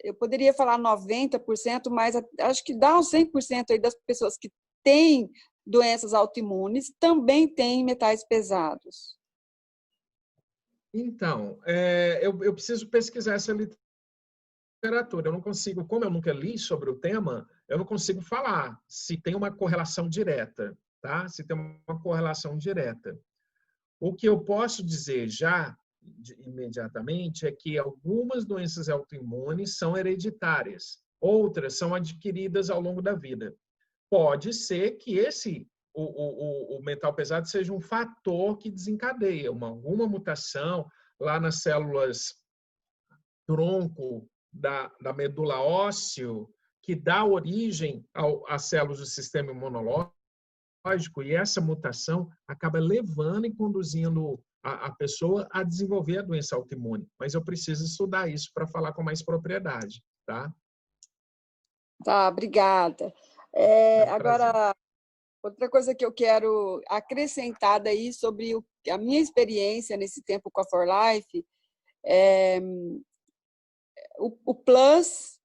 eu poderia falar 90%, mas acho que dá uns 100% aí das pessoas que têm doenças autoimunes também têm metais pesados. Então, eu preciso pesquisar essa literatura. Eu não consigo, como eu nunca li sobre o tema, eu não consigo falar se tem uma correlação direta, tá? Se tem uma correlação direta. O que eu posso dizer já imediatamente é que algumas doenças autoimunes são hereditárias, outras são adquiridas ao longo da vida. Pode ser que o metal pesado seja um fator que desencadeia alguma mutação lá nas células tronco da medula ósseo, que dá origem às células do sistema imunológico, e essa mutação acaba levando e conduzindo a pessoa a desenvolver a doença autoimune. Mas eu preciso estudar isso para falar com mais propriedade, tá? Tá, obrigada. Agora, outra coisa que eu quero acrescentar daí sobre a minha experiência nesse tempo com a For Life, o Plus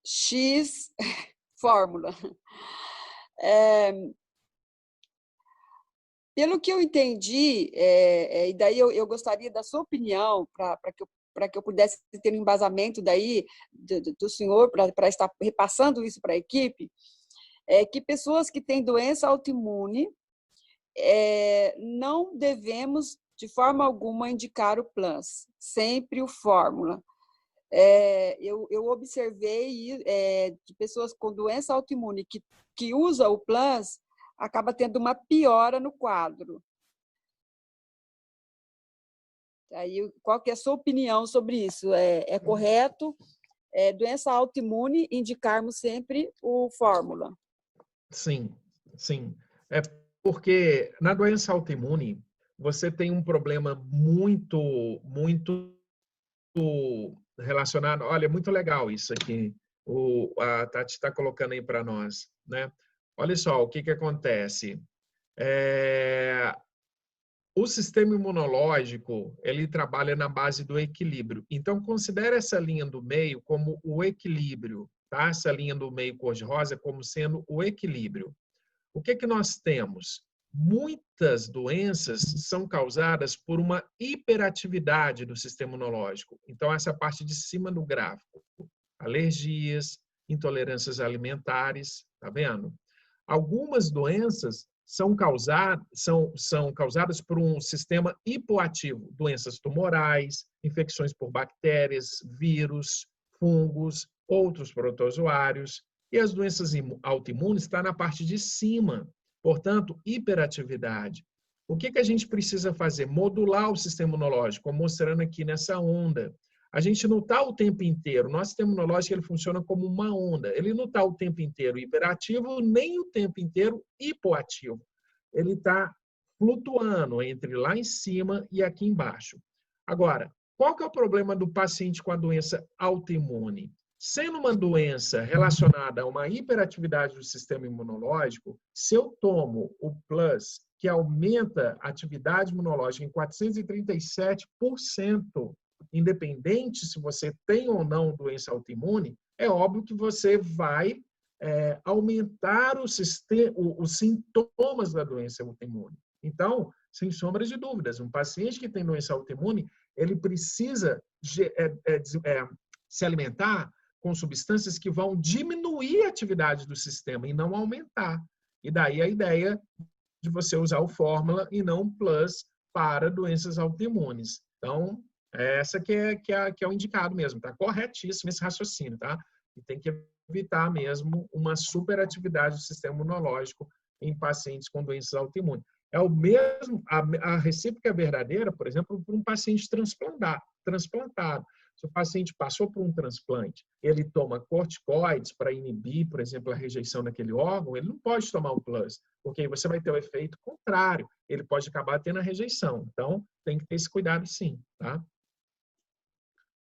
X fórmula. Pelo que eu entendi, e daí eu gostaria da sua opinião, para que eu pudesse ter um embasamento daí do senhor, para estar repassando isso para a equipe, que pessoas que têm doença autoimune, não devemos, de forma alguma, indicar o Plus, sempre o fórmula. Eu observei de pessoas com doença autoimune que usa o Plus, acaba tendo uma piora no quadro. Aí, qual que é a sua opinião sobre isso? É correto, doença autoimune, indicarmos sempre o fórmula? Sim, sim. É porque na doença autoimune, você tem um problema muito relacionado. Olha, muito legal isso aqui. A Tati está colocando aí para nós, né? Olha só, o que acontece? O sistema imunológico, ele trabalha na base do equilíbrio. Então, considere essa linha do meio como o equilíbrio, tá? Essa linha do meio cor-de-rosa como sendo o equilíbrio. O que nós temos? Muitas doenças são causadas por uma hiperatividade do sistema imunológico. Então, essa parte de cima do gráfico. Alergias, intolerâncias alimentares, tá vendo? Algumas doenças são causadas por um sistema hipoativo, doenças tumorais, infecções por bactérias, vírus, fungos, outros protozoários. E as doenças autoimunes estão na parte de cima, portanto, hiperatividade. O que a gente precisa fazer? Modular o sistema imunológico, como mostrando aqui nessa onda. A gente não está o tempo inteiro. O nosso sistema imunológico ele funciona como uma onda. Ele não está o tempo inteiro hiperativo, nem o tempo inteiro hipoativo. Ele está flutuando entre lá em cima e aqui embaixo. Agora, qual que é o problema do paciente com a doença autoimune? Sendo uma doença relacionada a uma hiperatividade do sistema imunológico, se eu tomo o Plus, que aumenta a atividade imunológica em 437%, independente se você tem ou não doença autoimune, é óbvio que você vai aumentar os sintomas da doença autoimune. Então, sem sombras de dúvidas, um paciente que tem doença autoimune, ele precisa se alimentar com substâncias que vão diminuir a atividade do sistema e não aumentar. E daí a ideia de você usar o fórmula e não o plus para doenças autoimunes. Então, essa que é o indicado mesmo, tá? Corretíssimo esse raciocínio, tá? E tem que evitar mesmo uma superatividade do sistema imunológico em pacientes com doenças autoimunes. É o mesmo, a recíproca é verdadeira, por exemplo, para um paciente transplantado. Se o paciente passou por um transplante, ele toma corticoides para inibir, por exemplo, a rejeição daquele órgão, ele não pode tomar o plus, porque aí você vai ter o efeito contrário, ele pode acabar tendo a rejeição. Então, tem que ter esse cuidado sim, tá?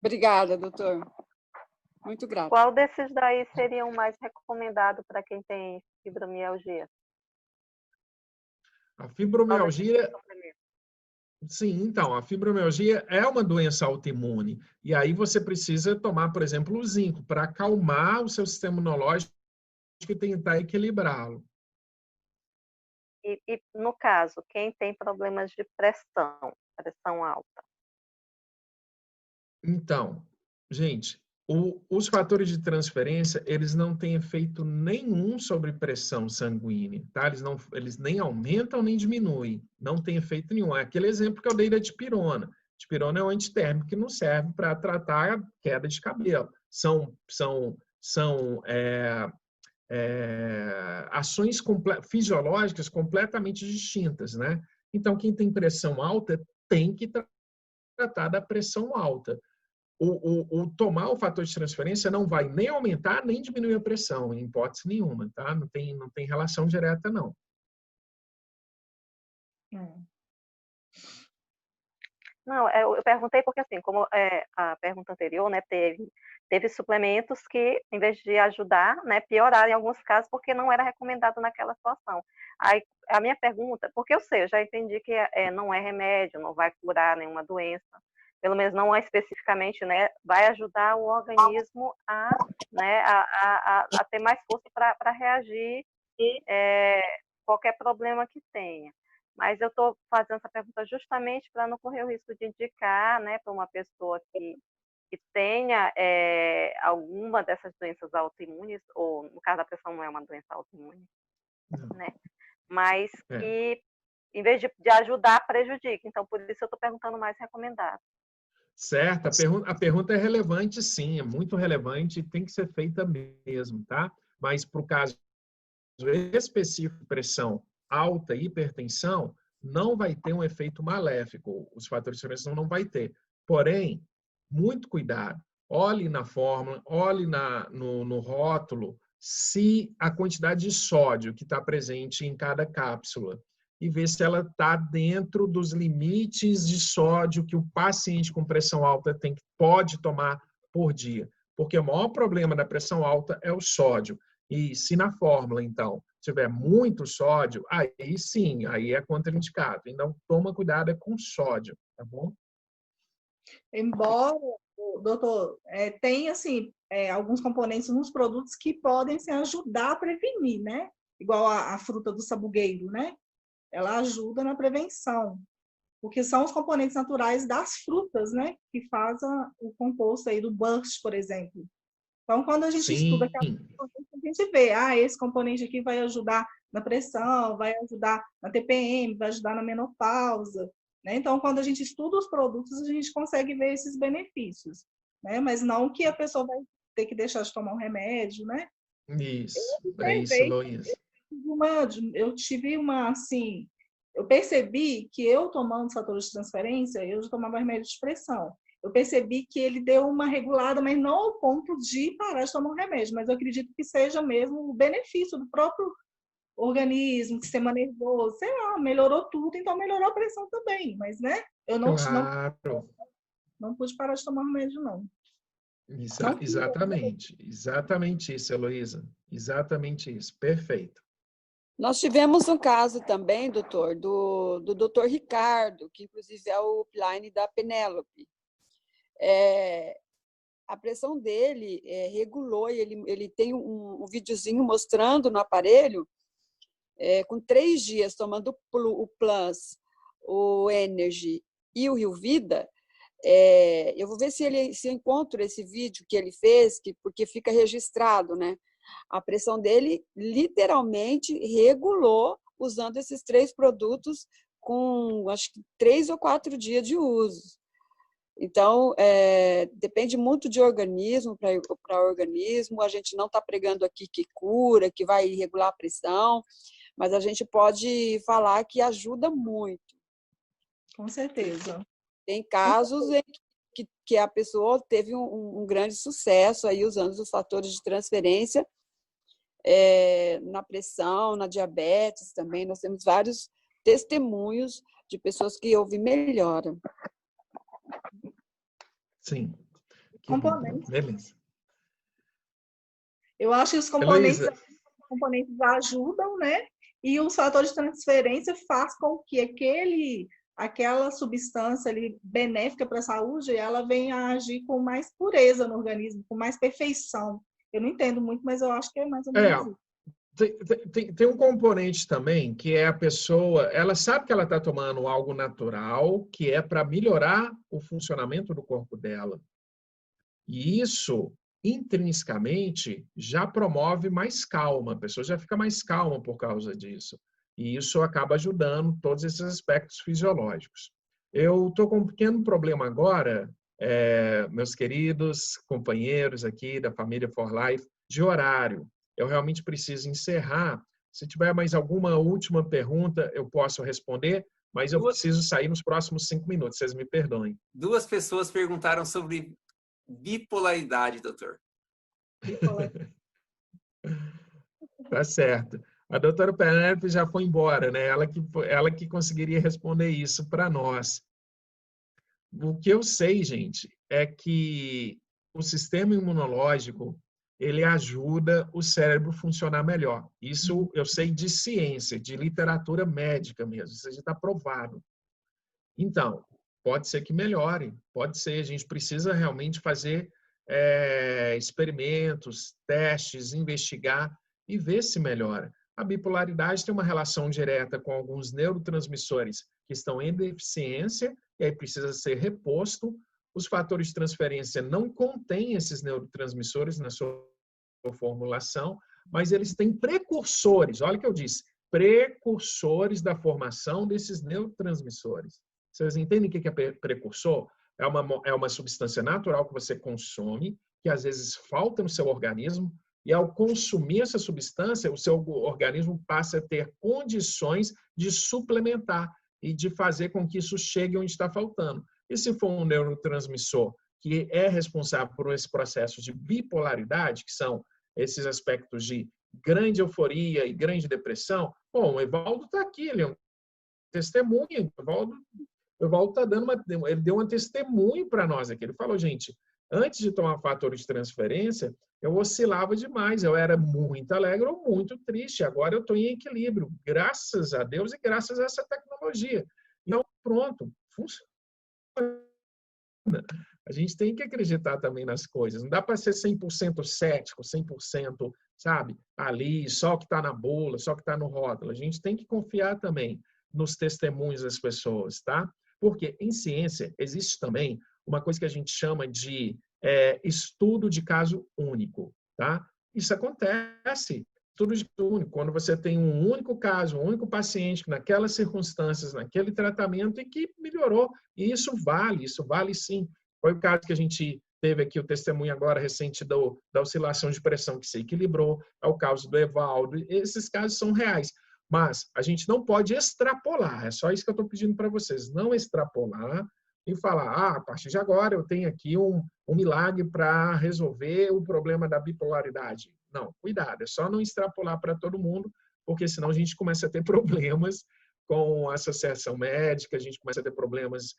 Obrigada, doutor. Muito grata. Qual desses daí seria o mais recomendado para quem tem fibromialgia? A fibromialgia... Sim, então, a fibromialgia é uma doença autoimune. E aí você precisa tomar, por exemplo, o zinco para acalmar o seu sistema imunológico e tentar equilibrá-lo. E, no caso, quem tem problemas de pressão alta? Então, gente, os fatores de transferência, eles não têm efeito nenhum sobre pressão sanguínea, tá? Eles nem aumentam nem diminuem, não tem efeito nenhum. É aquele exemplo que eu dei da dipirona. Dipirona é um antitérmico que não serve para tratar a queda de cabelo. São ações fisiológicas completamente distintas, né? Então, quem tem pressão alta tem que tratar da pressão alta. Tomar o fator de transferência não vai nem aumentar nem diminuir a pressão, em hipótese nenhuma, tá? Não tem relação direta, não. Não, eu perguntei porque, assim, como a pergunta anterior, né, teve suplementos que, em vez de ajudar, né, pioraram em alguns casos porque não era recomendado naquela situação. Aí, a minha pergunta, porque eu já entendi que não é remédio, não vai curar nenhuma doença, pelo menos não especificamente, né, vai ajudar o organismo a ter mais força para reagir qualquer problema que tenha. Mas eu estou fazendo essa pergunta justamente para não correr o risco de indicar, né, para uma pessoa que tenha alguma dessas doenças autoimunes, ou no caso da pressão não é uma doença autoimune, né? Mas que, em vez de ajudar, prejudica. Então, por isso eu estou perguntando mais recomendado. Certo, a pergunta é relevante, sim, é muito relevante e tem que ser feita mesmo, tá? Mas para o caso específico de pressão alta e hipertensão, não vai ter um efeito maléfico, os fatores de transferência não vai ter. Porém, muito cuidado, olhe na fórmula, olhe no rótulo, se a quantidade de sódio que está presente em cada cápsula e ver se ela está dentro dos limites de sódio que o paciente com pressão alta pode tomar por dia. Porque o maior problema da pressão alta é o sódio. E se na fórmula, então, tiver muito sódio, aí sim, aí é contraindicado. Então, toma cuidado com sódio, tá bom? Embora, doutor, tem, assim, alguns componentes nos produtos que podem se ajudar a prevenir, né? Igual a fruta do sabugueiro, né? Ela ajuda na prevenção, porque são os componentes naturais das frutas, né? Que fazem o composto aí do burst, por exemplo. Então, quando a gente estuda aquela componente, a gente vê, esse componente aqui vai ajudar na pressão, vai ajudar na TPM, vai ajudar na menopausa, né? Então, quando a gente estuda os produtos, a gente consegue ver esses benefícios, né? Mas não que a pessoa vai ter que deixar de tomar um remédio, né? Isso, Luiz. Eu tive assim, eu percebi que eu tomando fatores de transferência, eu já tomava remédio de pressão. Eu percebi que ele deu uma regulada, mas não ao ponto de parar de tomar um remédio, mas eu acredito que seja mesmo o benefício do próprio organismo, sistema nervoso, sei lá, melhorou tudo, então melhorou a pressão também, mas, né, eu não pude parar de tomar remédio, não. Exatamente isso, Heloísa, exatamente isso, perfeito. Nós tivemos um caso também, doutor, do doutor Ricardo, que inclusive é o upline da Penélope. a pressão dele regulou, e ele tem um videozinho mostrando no aparelho, com 3 dias tomando o Plus, o Energy e o Rio Vida. Eu vou ver se eu encontro esse vídeo que ele fez, porque fica registrado, né? A pressão dele literalmente regulou usando esses 3 produtos com, acho que 3 ou 4 dias de uso. Então, depende muito de organismo para organismo. A gente não está pregando aqui que cura, que vai regular a pressão, mas a gente pode falar que ajuda muito. Com certeza. Tem casos em que a pessoa teve um grande sucesso aí usando os fatores de transferência na pressão, na diabetes também. Nós temos vários testemunhos de pessoas que houve melhora. Sim. Componentes. Beleza. Eu acho que os componentes ajudam, né? E os fatores de transferência faz com que aquela substância ali benéfica para a saúde, ela venha a agir com mais pureza no organismo, com mais perfeição. Eu não entendo muito, mas eu acho que é mais ou menos isso. Tem um componente também, que é a pessoa, ela sabe que ela está tomando algo natural, que é para melhorar o funcionamento do corpo dela. E isso, intrinsecamente, já promove mais calma. A pessoa já fica mais calma por causa disso. E isso acaba ajudando todos esses aspectos fisiológicos. Eu estou com um pequeno problema agora, meus queridos companheiros aqui da família For Life, de horário. Eu realmente preciso encerrar. Se tiver mais alguma última pergunta, eu posso responder, mas eu preciso sair nos próximos 5 minutos, vocês me perdoem. 2 pessoas perguntaram sobre bipolaridade, doutor. Tá certo. A doutora Penélope já foi embora, né? Ela que conseguiria responder isso para nós. O que eu sei, gente, é que o sistema imunológico ele ajuda o cérebro a funcionar melhor. Isso eu sei de ciência, de literatura médica mesmo. Isso já está provado. Então, pode ser que melhore. Pode ser. A gente precisa realmente fazer experimentos, testes, investigar e ver se melhora. A bipolaridade tem uma relação direta com alguns neurotransmissores que estão em deficiência e aí precisa ser reposto. Os fatores de transferência não contêm esses neurotransmissores na sua formulação, mas eles têm precursores. Olha o que eu disse, precursores da formação desses neurotransmissores. Vocês entendem o que é precursor? É uma substância natural que você consome, que às vezes falta no seu organismo, e ao consumir essa substância, o seu organismo passa a ter condições de suplementar e de fazer com que isso chegue onde está faltando. E se for um neurotransmissor que é responsável por esse processo de bipolaridade, que são esses aspectos de grande euforia e grande depressão, bom, o Evaldo está aqui, ele é um testemunho, o Evaldo tá dando ele deu um testemunho para nós aqui. Ele falou, gente, antes de tomar fator de transferência, eu oscilava demais, eu era muito alegre ou muito triste, agora eu estou em equilíbrio, graças a Deus e graças a essa tecnologia. Então, pronto, funciona. A gente tem que acreditar também nas coisas. Não dá para ser 100% cético, 100%, sabe, ali, só que está na bula, só que está no rótulo. A gente tem que confiar também nos testemunhos das pessoas, tá? Porque em ciência existe também uma coisa que a gente chama de estudo de caso único, tá? Isso acontece. Estudo de caso único, quando você tem um único caso, um único paciente naquelas circunstâncias, naquele tratamento e que melhorou. E isso vale sim. Foi o caso que a gente teve aqui, o testemunho agora recente da oscilação de pressão que se equilibrou, é o caso do Evaldo. Esses casos são reais. Mas a gente não pode extrapolar, é só isso que eu estou pedindo para vocês, não extrapolar e falar, a partir de agora eu tenho aqui um milagre para resolver o problema da bipolaridade. Não, cuidado, é só não extrapolar para todo mundo, porque senão a gente começa a ter problemas com a associação médica, a gente começa a ter problemas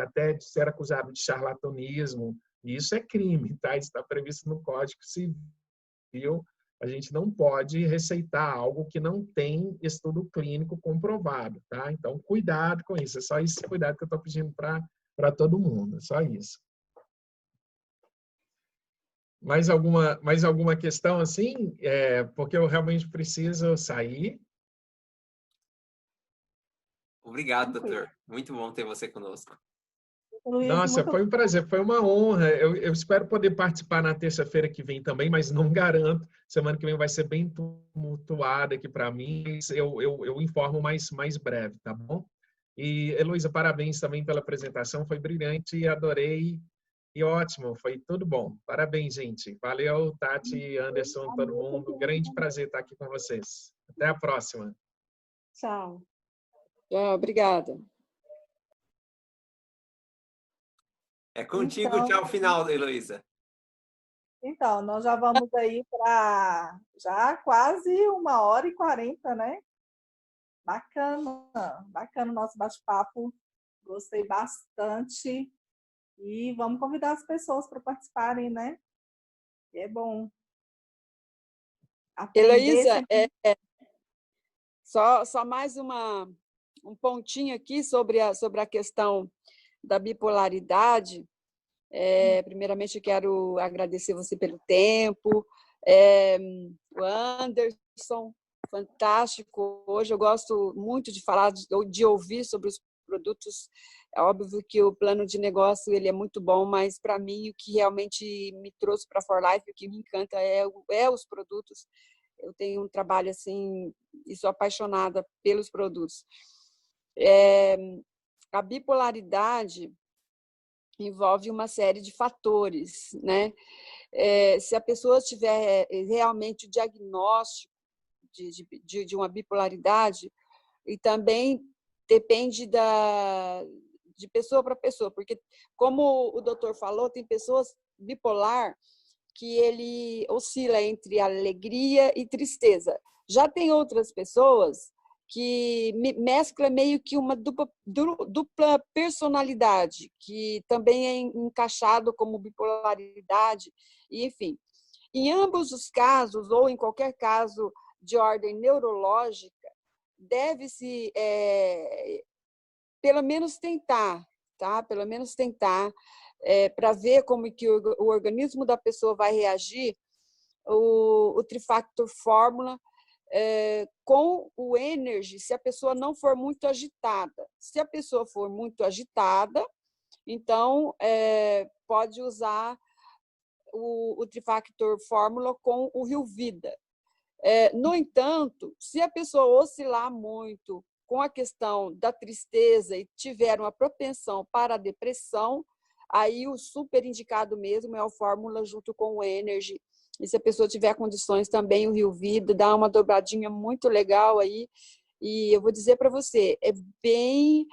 até de ser acusado de charlatanismo, e isso é crime, tá? Isso está previsto no Código Civil. A gente não pode receitar algo que não tem estudo clínico comprovado, tá? Então, cuidado com isso. É só esse cuidado que eu estou pedindo para todo mundo. É só isso. Mais alguma questão assim? Porque eu realmente preciso sair. Obrigado, doutor. Muito bom ter você conosco. Nossa, foi um prazer, foi uma honra. Eu espero poder participar na terça-feira que vem também, mas não garanto. Semana que vem vai ser bem tumultuada aqui para mim. Eu informo mais breve, tá bom? E, Heloísa, parabéns também pela apresentação. Foi brilhante, adorei. E ótimo, foi tudo bom. Parabéns, gente. Valeu, Tati, Anderson, todo mundo. Grande prazer estar aqui com vocês. Até a próxima. Tchau. Tchau, obrigada. É contigo o tchau final, Heloísa. Então, nós já vamos aí para já quase 1h40, né? Bacana o nosso bate-papo. Gostei bastante. E vamos convidar as pessoas para participarem, né? É bom. Heloísa, só mais um pontinho aqui sobre a questão da bipolaridade. Primeiramente, eu quero agradecer você pelo tempo. O Anderson, fantástico. Hoje eu gosto muito de falar, de ouvir sobre os produtos. É óbvio que o plano de negócio ele é muito bom, mas para mim o que realmente me trouxe para a For Life, o que me encanta é os produtos. Eu tenho um trabalho assim e sou apaixonada pelos produtos. A bipolaridade envolve uma série de fatores, né? Se a pessoa tiver realmente o diagnóstico de uma bipolaridade, e também depende de pessoa para pessoa, porque, como o doutor falou, tem pessoas bipolar que ele oscila entre alegria e tristeza. Já tem outras pessoas que mescla meio que uma dupla personalidade, que também é encaixado como bipolaridade, e, enfim. Em ambos os casos, ou em qualquer caso de ordem neurológica, deve-se pelo menos tentar, tá? Pelo menos tentar, para ver como que o organismo da pessoa vai reagir, o Trifactor Fórmula, com o Energy, se a pessoa não for muito agitada. Se a pessoa for muito agitada, então pode usar o Trifactor Fórmula com o Rio Vida. No entanto, se a pessoa oscilar muito com a questão da tristeza e tiver uma propensão para a depressão, aí o super indicado mesmo é o Fórmula junto com o Energy. E se a pessoa tiver condições também, o Rio Vida, dá uma dobradinha muito legal aí. E eu vou dizer para você, é bem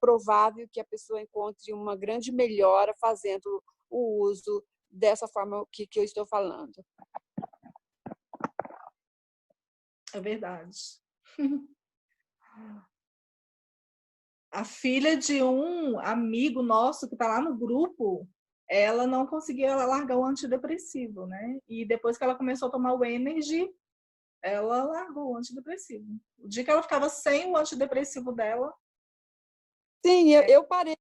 provável que a pessoa encontre uma grande melhora fazendo o uso dessa forma que eu estou falando. É verdade. A filha de um amigo nosso que está lá no grupo, ela não conseguia largar o antidepressivo, né? E depois que ela começou a tomar o Energy, ela largou o antidepressivo. O dia que ela ficava sem o antidepressivo dela... Sim, eu parei.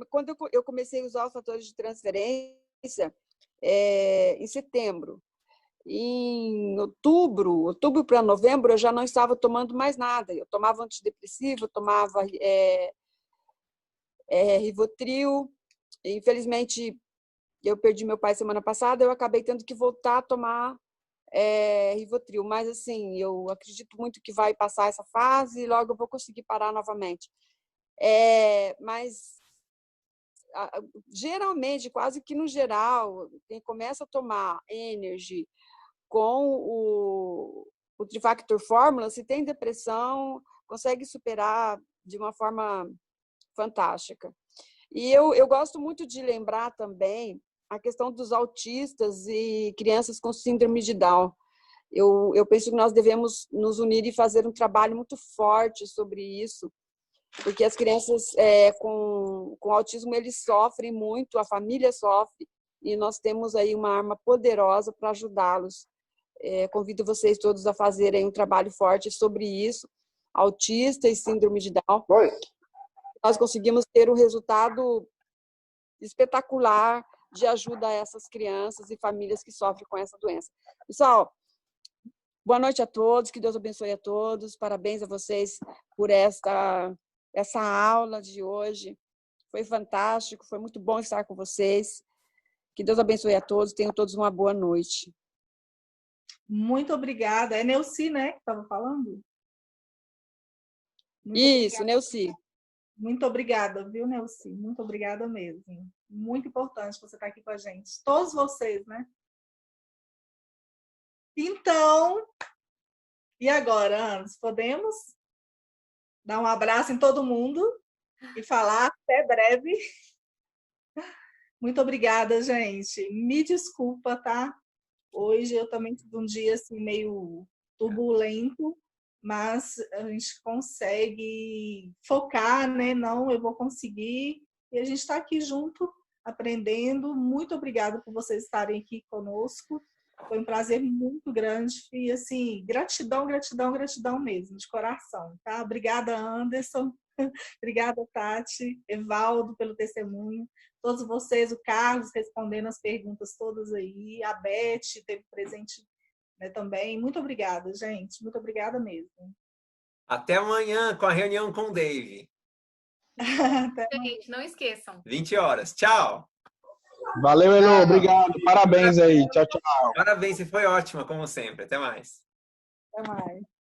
Quando eu comecei a usar os fatores de transferência, em setembro, em outubro para novembro, eu já não estava tomando mais nada. Eu tomava antidepressivo, eu tomava Rivotril. Infelizmente, eu perdi meu pai semana passada, eu acabei tendo que voltar a tomar Rivotril. Mas, assim, eu acredito muito que vai passar essa fase e logo eu vou conseguir parar novamente. Mas, geralmente, quase que no geral, quem começa a tomar Energy com o Trifactor Fórmula, se tem depressão, consegue superar de uma forma fantástica. E eu gosto muito de lembrar também a questão dos autistas e crianças com síndrome de Down. Eu penso que nós devemos nos unir e fazer um trabalho muito forte sobre isso, porque as crianças com autismo, eles sofrem muito, a família sofre, e nós temos aí uma arma poderosa para ajudá-los. Convido vocês todos a fazerem um trabalho forte sobre isso, autista e síndrome de Down. Nós conseguimos ter um resultado espetacular de ajuda a essas crianças e famílias que sofrem com essa doença. Pessoal, boa noite a todos, que Deus abençoe a todos, parabéns a vocês por essa aula de hoje, foi fantástico, foi muito bom estar com vocês, que Deus abençoe a todos, tenham todos uma boa noite. Muito obrigada. É Neuci, né, que estava falando? Isso, Neuci. Muito obrigada, viu, Neuci? Muito obrigada mesmo. Muito importante você estar aqui com a gente. Todos vocês, né? Então, e agora, Anderson, podemos dar um abraço em todo mundo e falar até breve? Muito obrigada, gente. Me desculpa, tá? Hoje eu também tive um dia assim, meio turbulento, mas a gente consegue focar, né? Não, eu vou conseguir. E a gente está aqui junto, aprendendo. Muito obrigada por vocês estarem aqui conosco. Foi um prazer muito grande. E, assim, gratidão, gratidão, gratidão mesmo, de coração, tá? Obrigada, Anderson. Obrigada, Tati, Evaldo, pelo testemunho. Todos vocês, o Carlos respondendo as perguntas todas aí, a Beth teve presente, né, também. Muito obrigada, gente. Muito obrigada mesmo. Até amanhã com a reunião com o Dave. Gente, não esqueçam. 20 horas. Tchau. Valeu, Elô. Obrigado. Parabéns aí. Tchau, tchau. Parabéns, você foi ótima, como sempre. Até mais. Até mais.